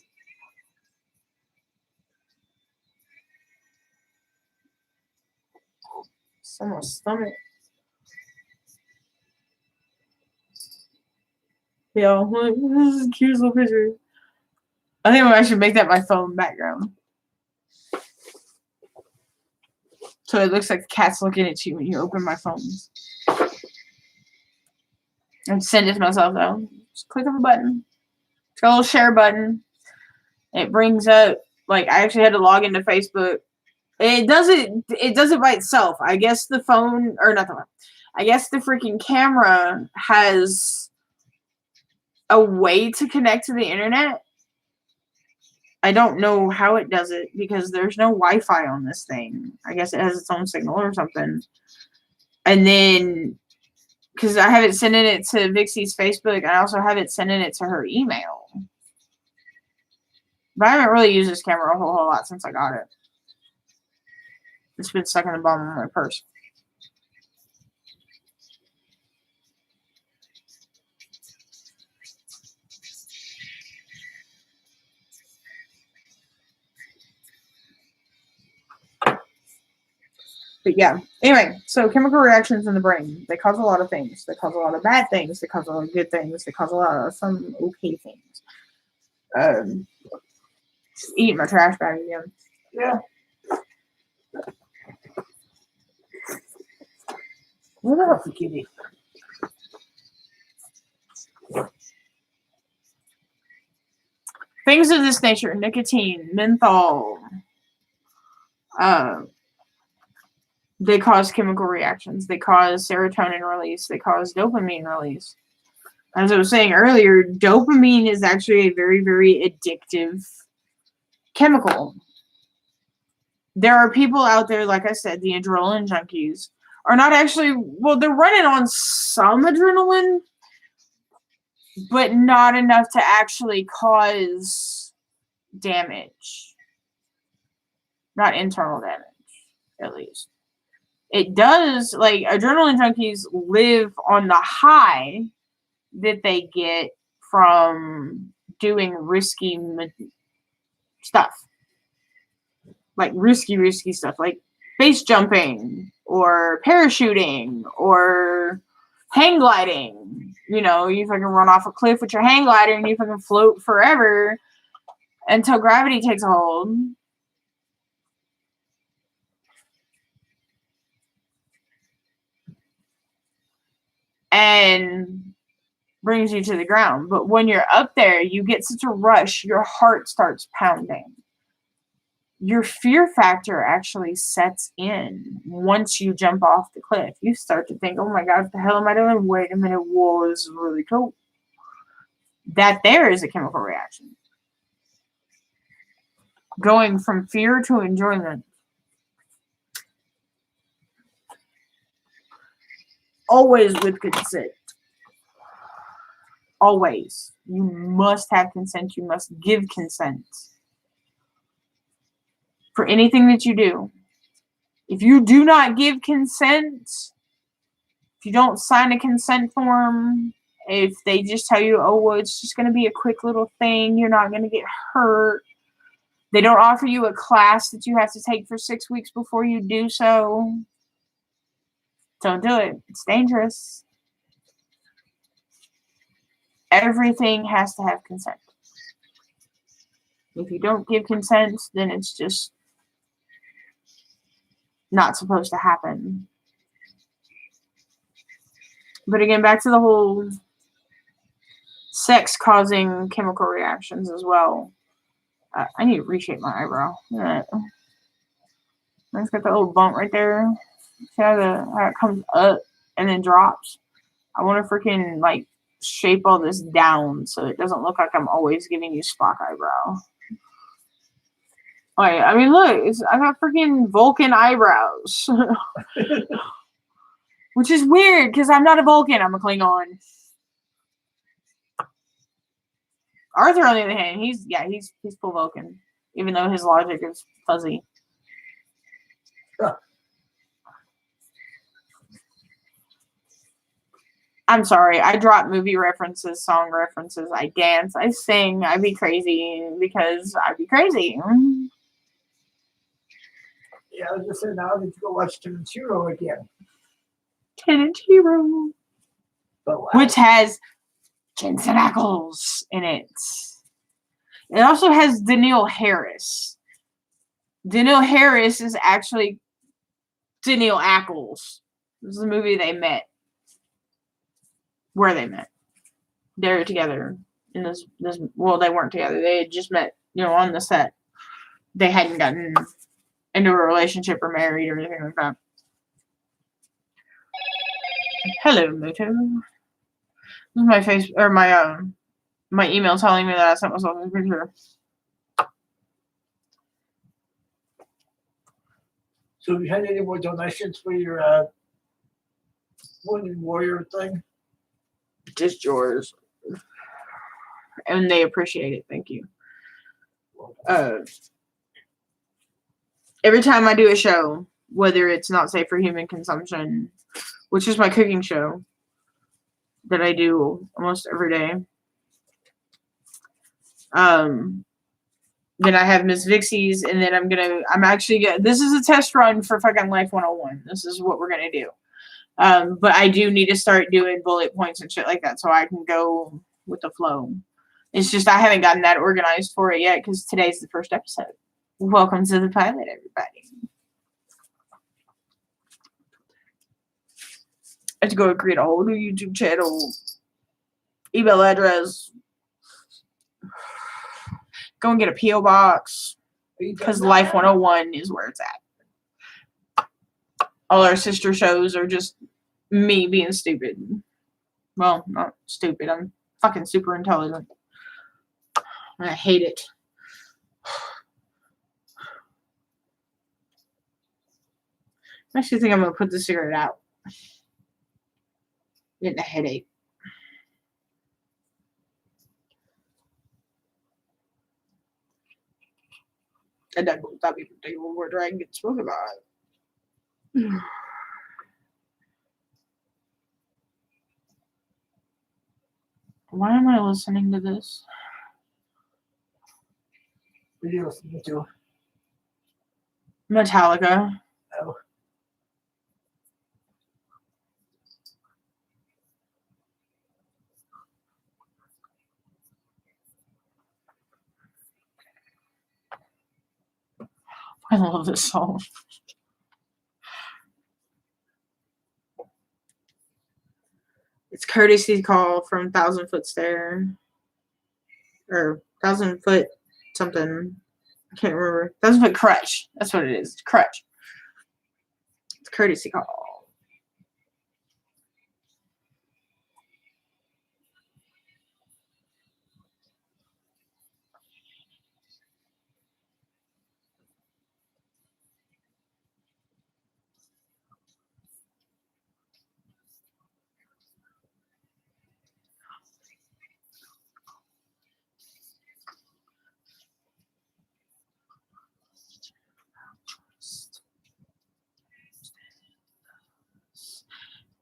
Someone's stomach. Yeah, this is a cute little picture. I think I should make that my phone background. So it looks like the cat's looking at you when you open my phone. And send it to myself though. Just click on the button. It's got a little share button. It brings up, like, I actually had to log into Facebook. It does it by itself. I guess the phone, or not the phone. I guess the freaking camera has a way to connect to the internet. I don't know how it does it because there's no Wi-Fi on this thing. I guess it has its own signal or something. And then, because I have it sending it to Vixie's Facebook, I also have it sending it to her email. But I haven't really used this camera a whole lot since I got it. It's been stuck in the bottom of my purse. But yeah, anyway, so chemical reactions in the brain, they cause a lot of things. They cause a lot of bad things. They cause a lot of good things. They cause a lot of some okay things. Just eat my trash bag again. Yeah. What else? Kitty. Things of this nature, nicotine, menthol, they cause chemical reactions. They cause serotonin release. They cause dopamine release. As I was saying earlier, dopamine is actually a very, very addictive chemical. There are people out there, like I said, the adrenaline junkies are not actually, well, they're running on some adrenaline, but not enough to actually cause damage. Not internal damage, at least. It does, like, adrenaline junkies live on the high that they get from doing risky stuff. Like, risky stuff, like base jumping, or parachuting, or hang gliding. You know, you fucking run off a cliff with your hang glider and you fucking float forever until gravity takes a hold. And brings you to the ground. But when you're up there, you get such a rush, your heart starts pounding. Your fear factor actually sets in once you jump off the cliff. You start to think, oh my God, what the hell am I doing? Wait a minute, whoa, this is really cool. That there is a chemical reaction. Going from fear to enjoyment. Always with consent. Always. You must have consent. You must give consent. For anything that you do. If you do not give consent, if you don't sign a consent form, if they just tell you, oh, well, it's just going to be a quick little thing, you're not going to get hurt. They don't offer you a class that you have to take for 6 weeks before you do so. Don't do it. It's dangerous. Everything has to have consent. If you don't give consent, then it's just not supposed to happen. But again, back to the whole sex causing chemical reactions as well. I need to reshape my eyebrow. It's got the little bump right there. See how it comes up and then drops? I want to freaking, like, shape all this down so it doesn't look like I'm always giving you Spock eyebrow. Like, I mean, look, I got freaking Vulcan eyebrows. Which is weird, because I'm not a Vulcan, I'm a Klingon. Arthur, on the other hand, he's full Vulcan, even though his logic is fuzzy. I'm sorry, I drop movie references, song references, I dance, I sing, I be crazy because I be crazy. Yeah, I was just saying, now I need to go watch Hero again. Hero. But wow. Which has Jensen Ackles in it. It also has Danielle Harris. Danielle Harris is actually Danielle Ackles. This is a movie they met. Where they met. They were together in this well, they weren't together. They had just met, on the set. They hadn't gotten into a relationship or married or anything like that. Hello, Moto. This is my face or my email telling me that I sent myself this picture. So have you had any more donations for your Wounded Warrior thing? Just yours. And they appreciate it. Thank you. Well, every time I do a show, whether it's not safe for human consumption, which is my cooking show that I do almost every day, then I have Miss Vixie's, and then I'm actually this is a test run for fucking Life 101. This is what we're gonna do. But I do need to start doing bullet points and shit like that so I can go with the flow. It's just I haven't gotten that organized for it yet because today's the first episode. Welcome to the pilot, everybody. I have to go create a whole new YouTube channel, email address, go and get a P.O. box because Life 101 is where it's at. All our sister shows are just me being stupid. Well, not stupid. I'm fucking super intelligent. I hate it. I actually think I'm going to put the cigarette out. Getting a headache. And that will stop people take one more drag and get spoken about. Why am I listening to this? What are you listening to? Metallica. Oh. I love this song. It's Courtesy Call from 1,000 Foot Stare. Or 1,000 Foot something. I can't remember. 1,000 Foot Crutch. That's what it is. It's Crutch. It's Courtesy Call.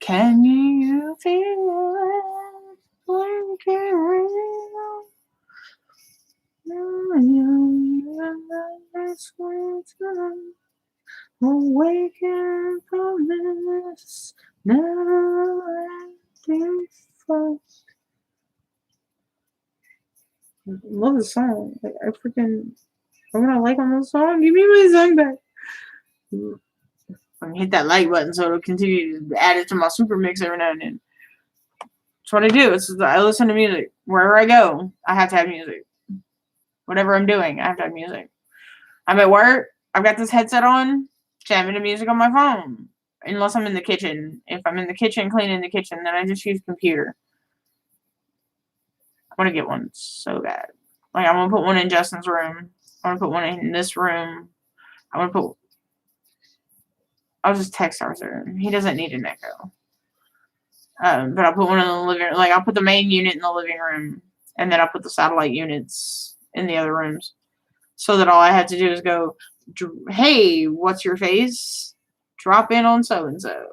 Can you feel it? Like it real? Awaken from this never-ending fight. I love the song. Like, I want to like on the song. Give me my song back. I can hit that like button so it'll continue to add it to my super mix every now and then. That's what I do. I listen to music. Wherever I go, I have to have music. Whatever I'm doing, I have to have music. I'm at work. I've got this headset on, jamming to music on my phone. Unless I'm in the kitchen. If I'm in the kitchen, cleaning the kitchen, then I just use computer. I want to get one so bad. Like, I want to put one in Justin's room. I want to put one in this room. I'll just text Arthur. He doesn't need an echo. But I'll put one in the living room. Like, I'll put the main unit in the living room. And then I'll put the satellite units in the other rooms. So that all I have to do is go, hey, what's your face? Drop in on so-and-so.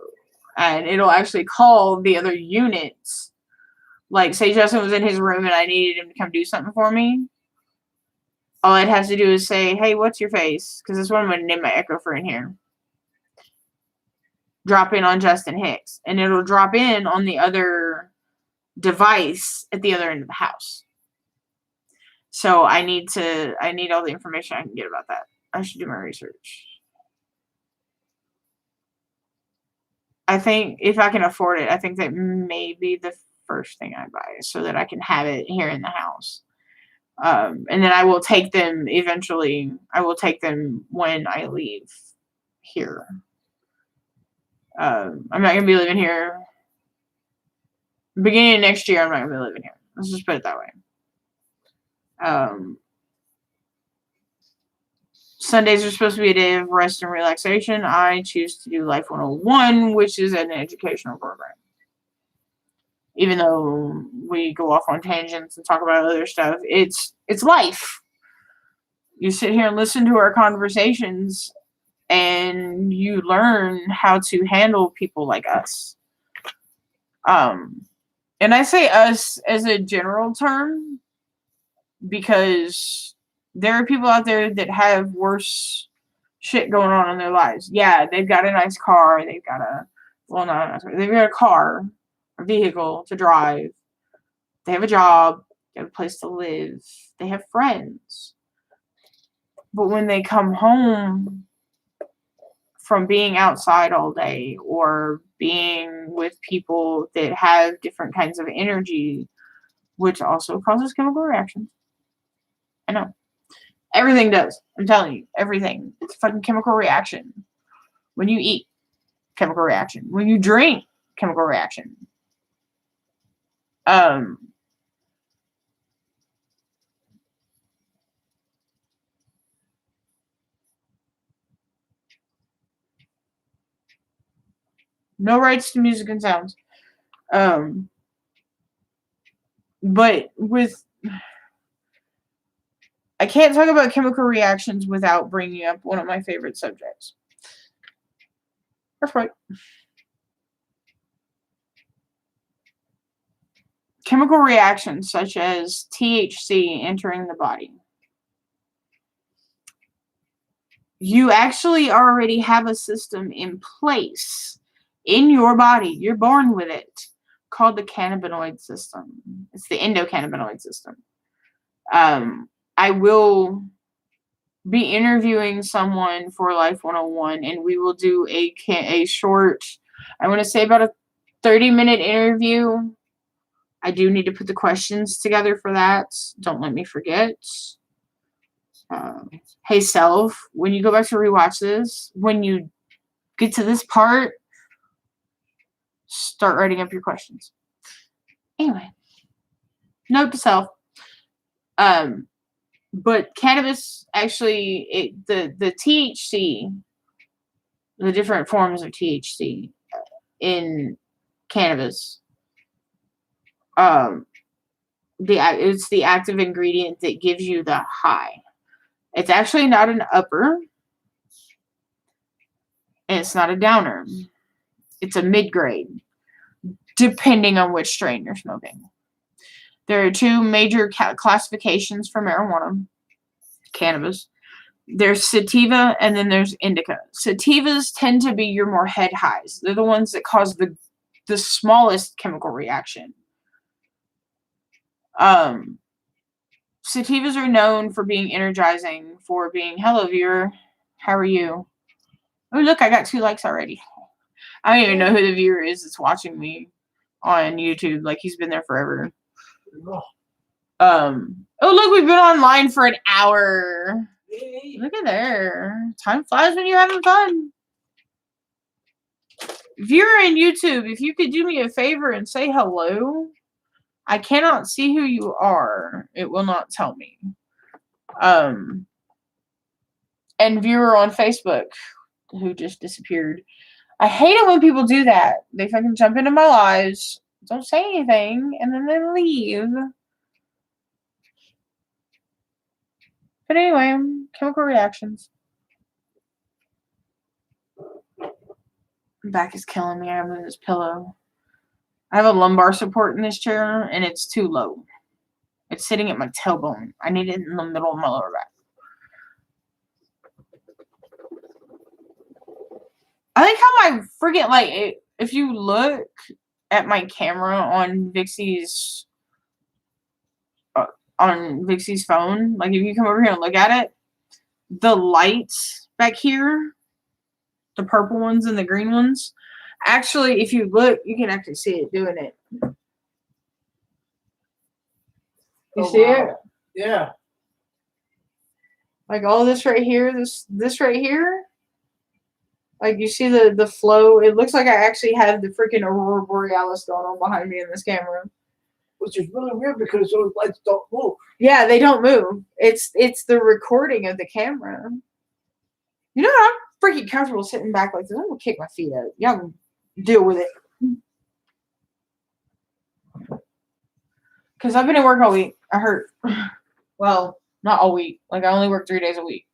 And it'll actually call the other units. Like, say Justin was in his room and I needed him to come do something for me. All I'd have to do is say, hey, what's your face? Because that's what I'm going to name my echo for in here. Drop in on Justin Hicks. And it'll drop in on the other device at the other end of the house. So I need all the information I can get about that. I should do my research. I think if I can afford it, I think that may be the first thing I buy so that I can have it here in the house. And then I will take them eventually. I will take them when I leave here. I'm not going to be living here. Beginning of next year, I'm not going to be living here. Let's just put it that way. Sundays are supposed to be a day of rest and relaxation. I choose to do Life 101, which is an educational program. Even though we go off on tangents and talk about other stuff, it's life. You sit here and listen to our conversations, and you learn how to handle people like us. And I say us as a general term because there are people out there that have worse shit going on in their lives. Yeah, they've got a nice car. They've got they've got a car, a vehicle to drive. They have a job. They have a place to live. They have friends. But when they come home from being outside all day or being with people that have different kinds of energy, which also causes chemical reactions. I know. Everything does. I'm telling you. Everything. It's a fucking chemical reaction. When you eat, chemical reaction. When you drink, chemical reaction. No rights to music and sounds. But I can't talk about chemical reactions without bringing up one of my favorite subjects. Earthquake. Chemical reactions such as THC entering the body. You actually already have a system in place in your body. You're born with it, called the cannabinoid system. It's the endocannabinoid system. I will be interviewing someone for Life 101, and we will do a short, I want to say about a 30-minute interview. I do need to put the questions together for that. Don't let me forget. Hey, self, when you go back to rewatch this, when you get to this part, start writing up your questions. Anyway, note to self. But cannabis actually, the THC, the different forms of THC in cannabis, it's the active ingredient that gives you the high. It's actually not an upper, and it's not a downer. It's a mid-grade, depending on which strain you're smoking. There are two major classifications for marijuana, cannabis. There's sativa and then there's indica. Sativas tend to be your more head highs. They're the ones that cause the smallest chemical reaction. Sativas are known for being energizing, for being, hello viewer, how are you? Oh look, I got 2 likes already. I don't even know who the viewer is that's watching me on YouTube. Like, he's been there forever. Oh look, we've been online for an hour. Look at there. Time flies when you're having fun. Viewer in YouTube, if you could do me a favor and say hello. I cannot see who you are. It will not tell me. And viewer on Facebook, who just disappeared. I hate it when people do that. They fucking jump into my lives, don't say anything, and then they leave. But anyway, chemical reactions. My back is killing me. I have this pillow. I have a lumbar support in this chair, and it's too low. It's sitting at my tailbone. I need it in the middle of my lower back. I think how my freaking, like, if you look at my camera on Vixie's phone, like, if you come over here and look at it, the lights back here, the purple ones and the green ones, actually, if you look, you can actually see it doing it. You see it? Yeah. Like all this right here, this right here. Like, you see the flow. It looks like I actually have the freaking Aurora Borealis going on behind me in this camera. Which is really weird because those lights don't move. Yeah, they don't move. It's the recording of the camera. You know what? I'm freaking comfortable sitting back like this. I'm gonna kick my feet out. Y'all can deal with it. Because I've been at work all week. I hurt. Well, Not all week. Like, I only work 3 days a week.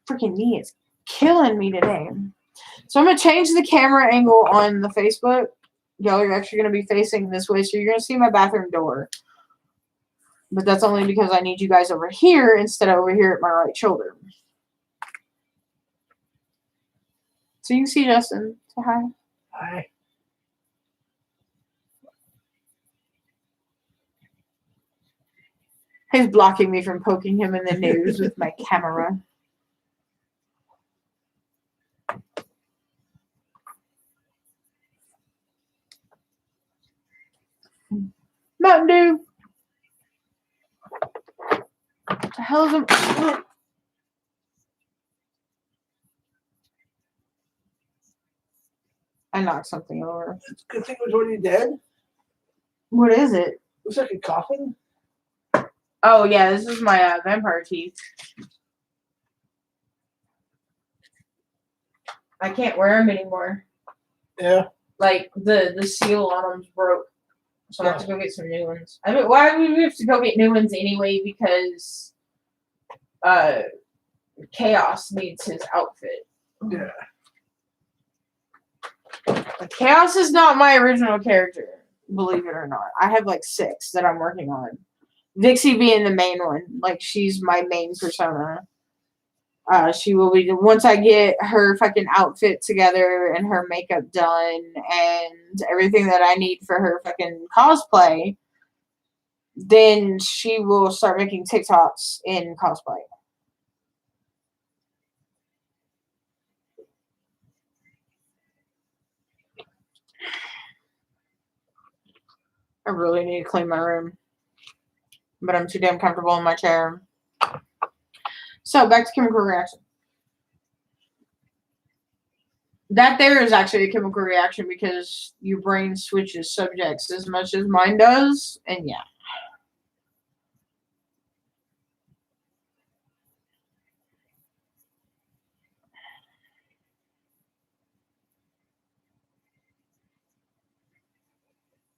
Freaking knee is killing me today. So I'm going to change the camera angle on the Facebook. Y'all are actually going to be facing this way, so you're going to see my bathroom door. But that's only because I need you guys over here instead of over here at my right shoulder. So you can see Justin. Say hi. Hi. He's blocking me from poking him in the nose with my camera. Mountain Dew. What the hell is it? I knocked something over. It's a good thing it was already dead. What is it? Looks like a coffin. Oh, yeah, this is my vampire teeth. I can't wear them anymore. Yeah. Like, the seal on them's broke. So I have to go get some new ones. I mean, why would we have to go get new ones anyway? Because Chaos needs his outfit. Yeah. Chaos is not my original character, believe it or not. I have like 6 that I'm working on. Vixie being the main one. Like, she's my main persona. She will be, once I get her fucking outfit together and her makeup done and everything that I need for her fucking cosplay, then she will start making TikToks in cosplay. I really need to clean my room. But I'm too damn comfortable in my chair. So, back to chemical reaction. That there is actually a chemical reaction because your brain switches subjects as much as mine does. And yeah.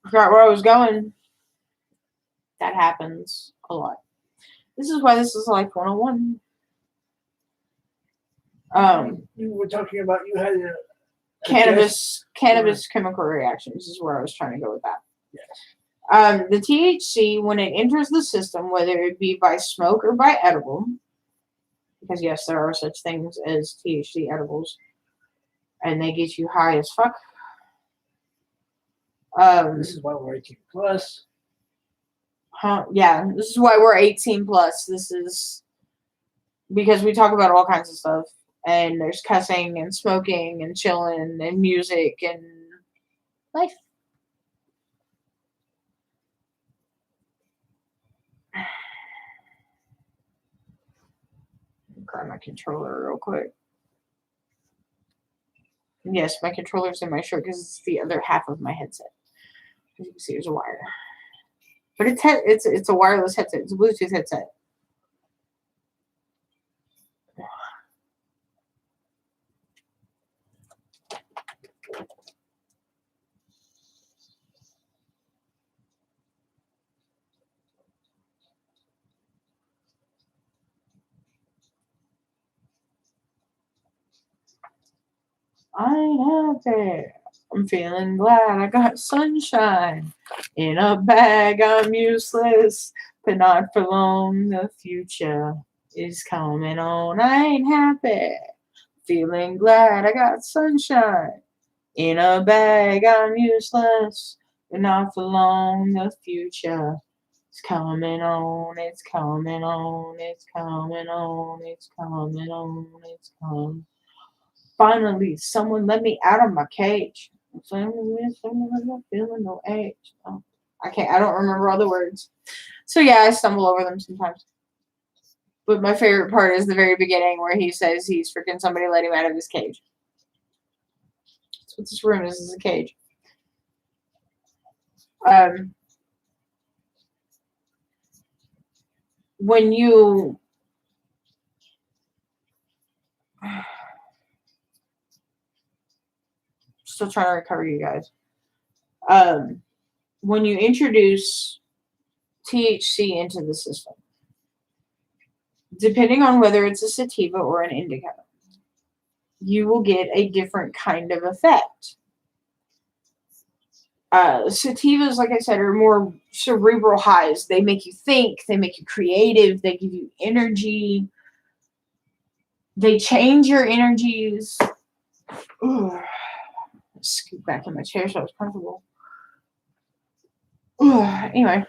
Forgot where I was going. That happens a lot. This is why this is like 101. You were talking about you had a Cannabis chemical reactions is where I was trying to go with that. Yes. The THC, when it enters the system, whether it be by smoke or by edible, because yes, there are such things as THC edibles, and they get you high as fuck. This is why we're 18 plus. Yeah, this is why we're 18 plus. This is because we talk about all kinds of stuff. And there's cussing and smoking and chilling and music and life. Grab my controller real quick. Yes, my controller's in my shirt because it's the other half of my headset. As you can see, there's a wire. But it's a wireless headset. It's a Bluetooth headset. I ain't happy. I'm feeling glad I got sunshine. In a bag, I'm useless, but not for long. The future is coming on. I ain't happy. Feeling glad I got sunshine. In a bag, I'm useless, but not for long. The future is coming on. It's coming on. It's coming on. It's coming on. It's coming. Finally, someone let me out of my cage. Someone I'm not feeling no age. Oh, I can't. I don't remember all the words. So yeah, I stumble over them sometimes. But my favorite part is the very beginning where he says he's freaking somebody let him out of his cage. That's what this room is a cage. When you Still trying to recover, you guys. When you introduce THC into the system, depending on whether it's a sativa or an indica, you will get a different kind of effect. Sativas, like I said, are more cerebral highs. They make you think, they make you creative, they give you energy, they change your energies. Ugh. Scoot back in my chair so I was comfortable. Anyway,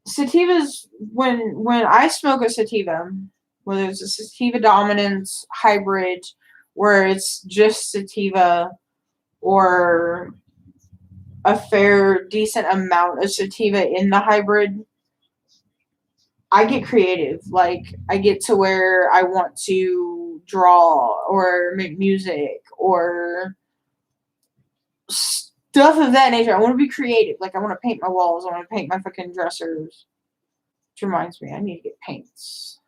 sativas, when I smoke a sativa, whether it's a sativa dominance hybrid where it's just sativa or a fair decent amount of sativa in the hybrid, I get creative. Like, I get to where I want to draw or make music or stuff of that nature. I want to be creative. Like, I want to paint my walls. I want to paint my fucking dressers. Which reminds me, I need to get paints.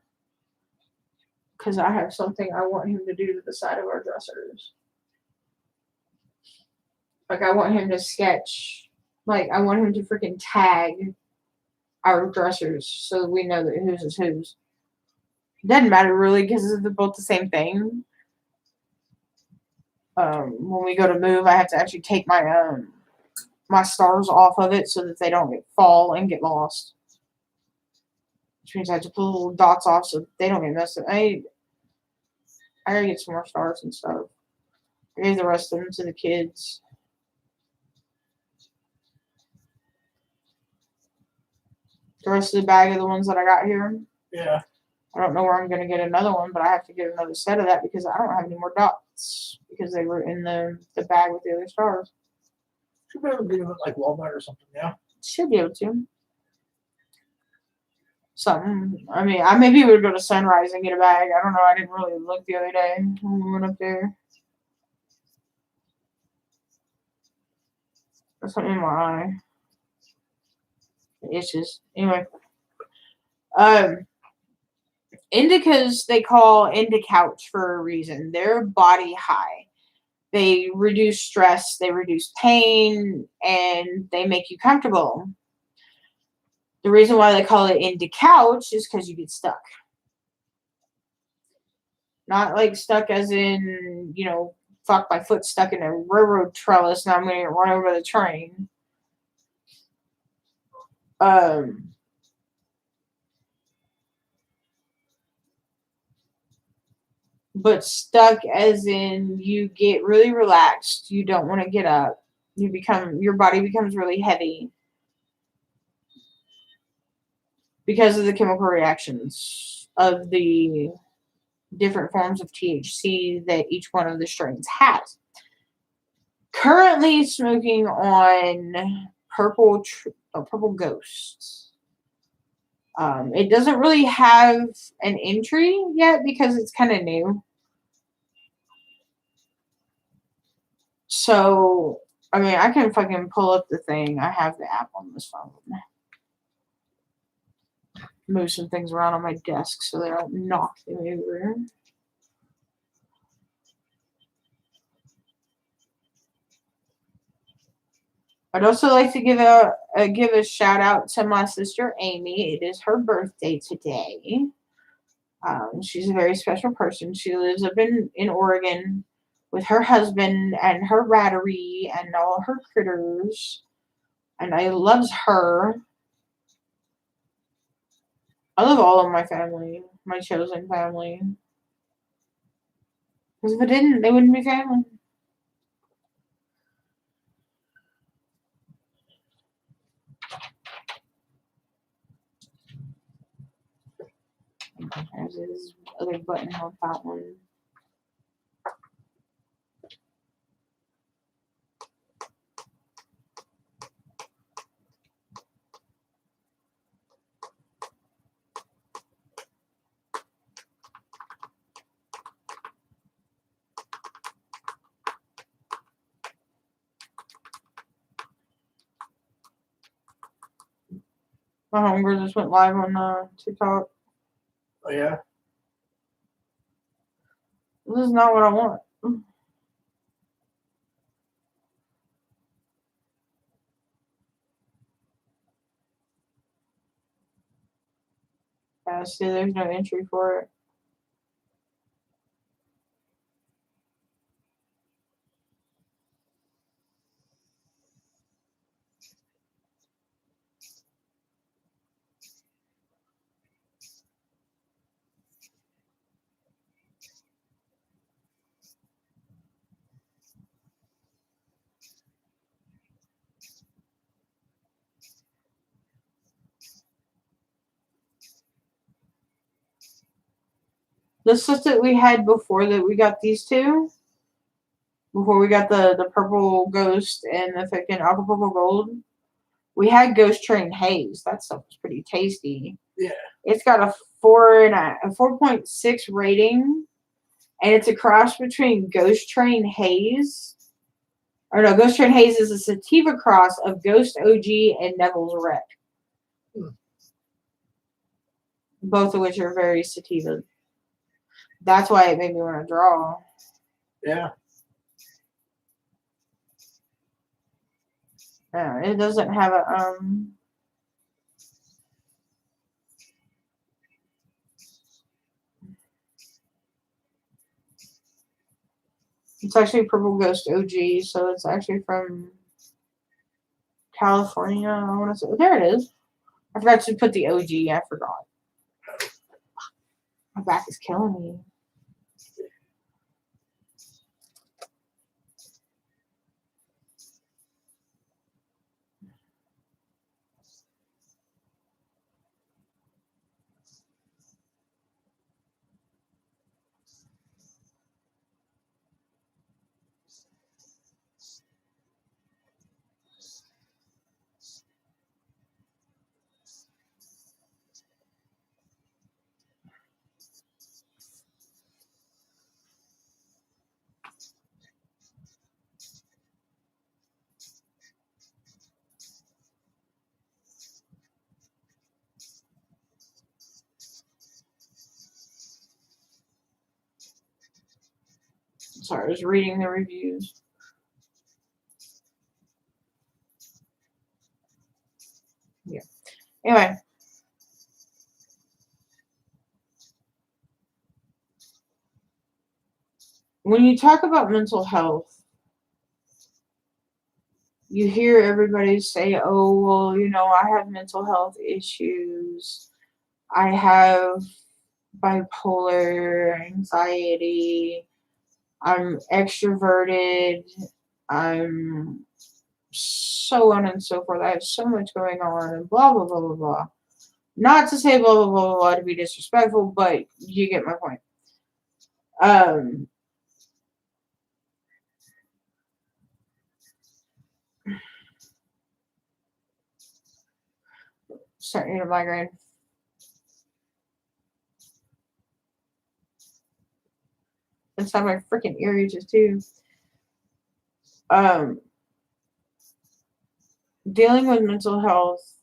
Because I have something I want him to do to the side of our dressers. Like, I want him to sketch. Like, I want him to freaking tag our dressers so that we know that whose is whose. Doesn't matter really because they're both the same thing. When we go to move, I have to actually take my stars off of it so that they don't fall and get lost. Which means I have to pull little dots off so they don't get messed up. I gotta get some more stars and stuff. I gave the rest of them to the kids. The rest of the bag of the ones that I got here. Yeah. I don't know where I'm going to get another one, but I have to get another set of that because I don't have any more dots because they were in the bag with the other stars. Should be able to get them at like Walmart or something, yeah. Should be able to. Something. I mean, I maybe would go to Sunrise and get a bag. I don't know. I didn't really look the other day when we went up there. There's something in my eye. It itches. Anyway. Indicas they call Indicouch for a reason. They're body high. They reduce stress, they reduce pain, and they make you comfortable. The reason why they call it Indicouch is because you get stuck. Not like stuck as in, fuck, my foot stuck in a railroad trellis and I'm going to get run over the train. But stuck as in you get really relaxed. You don't want to get up. Your body becomes really heavy because of the chemical reactions of the different forms of THC that each one of the strains has. Currently smoking on Purple Ghost. It doesn't really have an entry yet because it's kind of new. So, I mean, I can fucking pull up the thing. I have the app on this phone. Move some things around on my desk so they don't knock them over. I'd also like to give a shout out to my sister Amy. It is her birthday today. She's a very special person. She lives up in Oregon with her husband and her rattery and all her critters. And I loves her. I love all of my family, my chosen family. Because if I didn't, they wouldn't be family. There's this other button on that one. My homegirl just went live on TikTok. Oh, yeah? This is not what I want. Yeah, see, there's no entry for it. The stuff that we had before that we got these two, before we got the purple ghost and the fucking aqua purple gold, we had Ghost Train Haze. That stuff was pretty tasty. Yeah. It's got a 4.6 rating, and it's a cross between Ghost Train Haze. Or no, Ghost Train Haze is a sativa cross of Ghost OG and Neville's Wreck. Both of which are very sativa. That's why it made me want to draw. Yeah. It doesn't have a it's actually Purple Ghost OG, so it's actually from California. I want to say there it is. I forgot to put the OG. I forgot. My back is killing me. Sorry, I was reading the reviews. Yeah. Anyway. When you talk about mental health, you hear everybody say, oh, well, I have mental health issues. I have bipolar, anxiety. I'm extroverted. I'm so on and so forth. I have so much going on and blah, blah, blah, blah, blah. Not to say blah, blah, blah, blah, to be disrespectful, but you get my point. Starting to get a migraine. Inside my freaking ear reaches too. Dealing with mental health,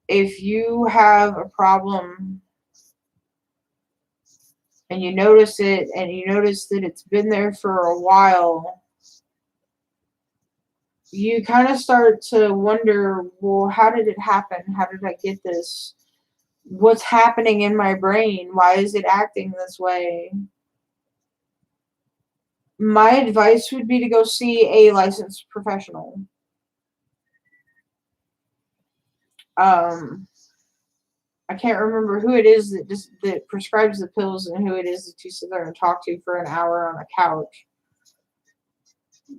if you have a problem and you notice it and you notice that it's been there for a while, you kind of start to wonder, well, how did it happen? How did I get this? What's happening in my brain? Why is it acting this way? My advice would be to go see a licensed professional. I can't remember who it is that prescribes the pills and who it is that you sit there and talk to for an hour on a couch.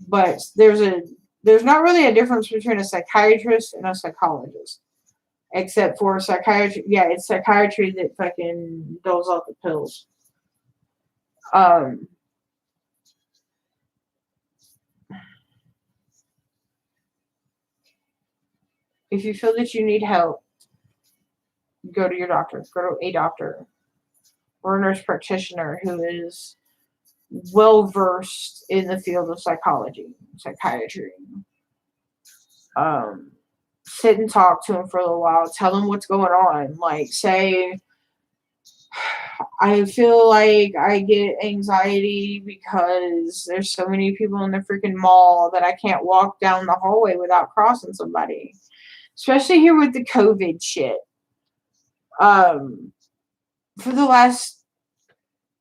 But there's not really a difference between a psychiatrist and a psychologist. Except for psychiatry. Yeah, it's psychiatry that fucking doles out the pills. If you feel that you need help, go to your doctor. Go to a doctor or a nurse practitioner who is well versed in the field of psychology, psychiatry. Sit and talk to them for a little while. Tell them what's going on. Like, say I feel like I get anxiety because there's so many people in the freaking mall that I can't walk down the hallway without crossing somebody. Especially here with the COVID shit. For the last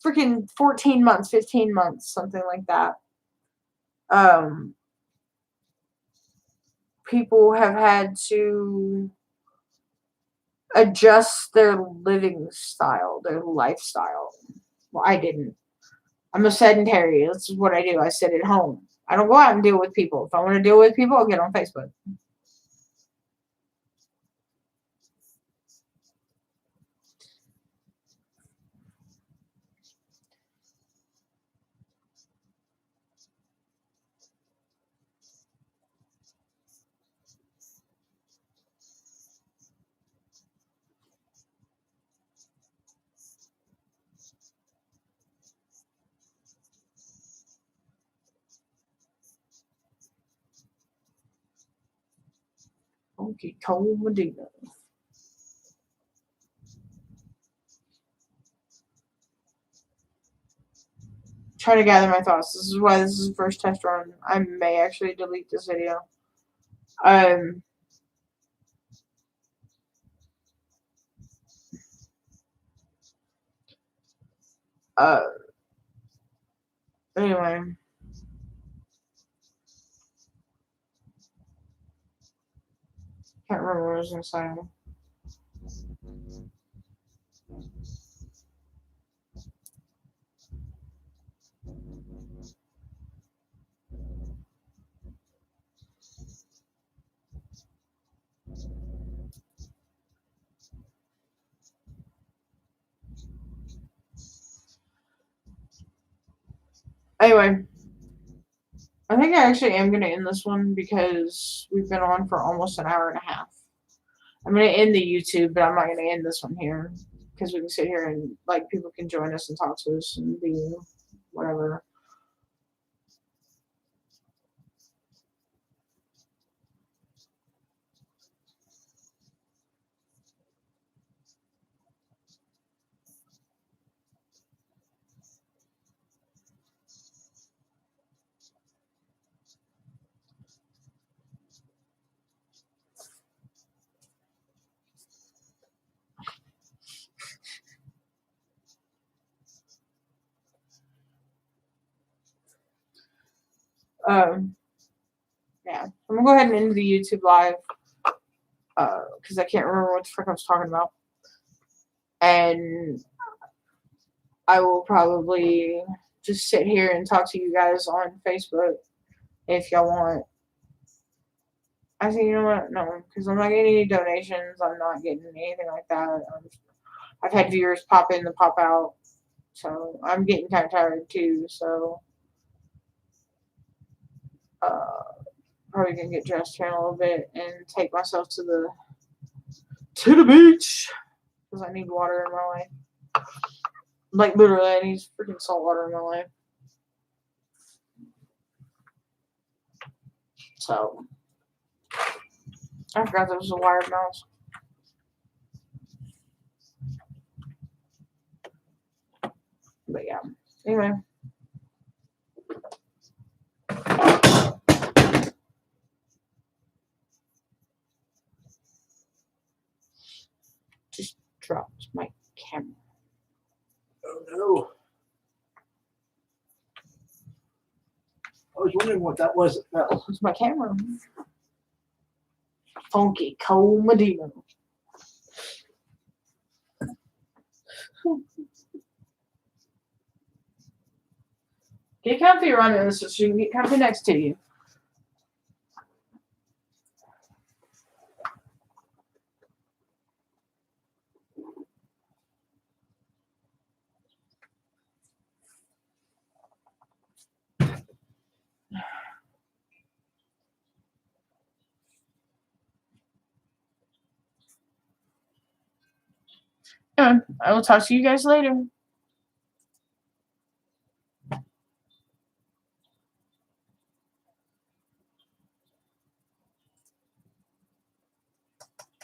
freaking 14 months, 15 months, something like that. Um, People have had to adjust their living style, their lifestyle. Well, I didn't. I'm a sedentary. This is what I do. I sit at home. I don't go out and deal with people. If I want to deal with people, I'll get on Facebook. Okay, Cole Medina. Trying to gather my thoughts. This is why this is the first test run. I may actually delete this video. Um. Uh. Anyway. Can't remember what I was gonna say. Anyway. I think I actually am going to end this one because we've been on for almost an hour and a half. I'm going to end the YouTube, but I'm not going to end this one here because we can sit here and like people can join us and talk to us and be whatever. Yeah, I'm gonna go ahead and end the YouTube live because I can't remember what the frick I was talking about, and I will probably just sit here and talk to you guys on Facebook if y'all want. I think you know what? No, because I'm not getting any donations. I'm not getting anything like that. I've had viewers pop in and pop out, so I'm getting kind of tired too. So probably gonna get dressed here in a little bit and take myself to the beach because I need water in my life. Like literally, I need freaking salt water in my life. So I forgot there was a wired mouse. But yeah. Anyway. Just dropped my camera. Oh no. I was wondering what that was. That was my camera. Funky Cole Medina. Get comfy around this so she can get comfy next to you. Anyway, I will talk to you guys later.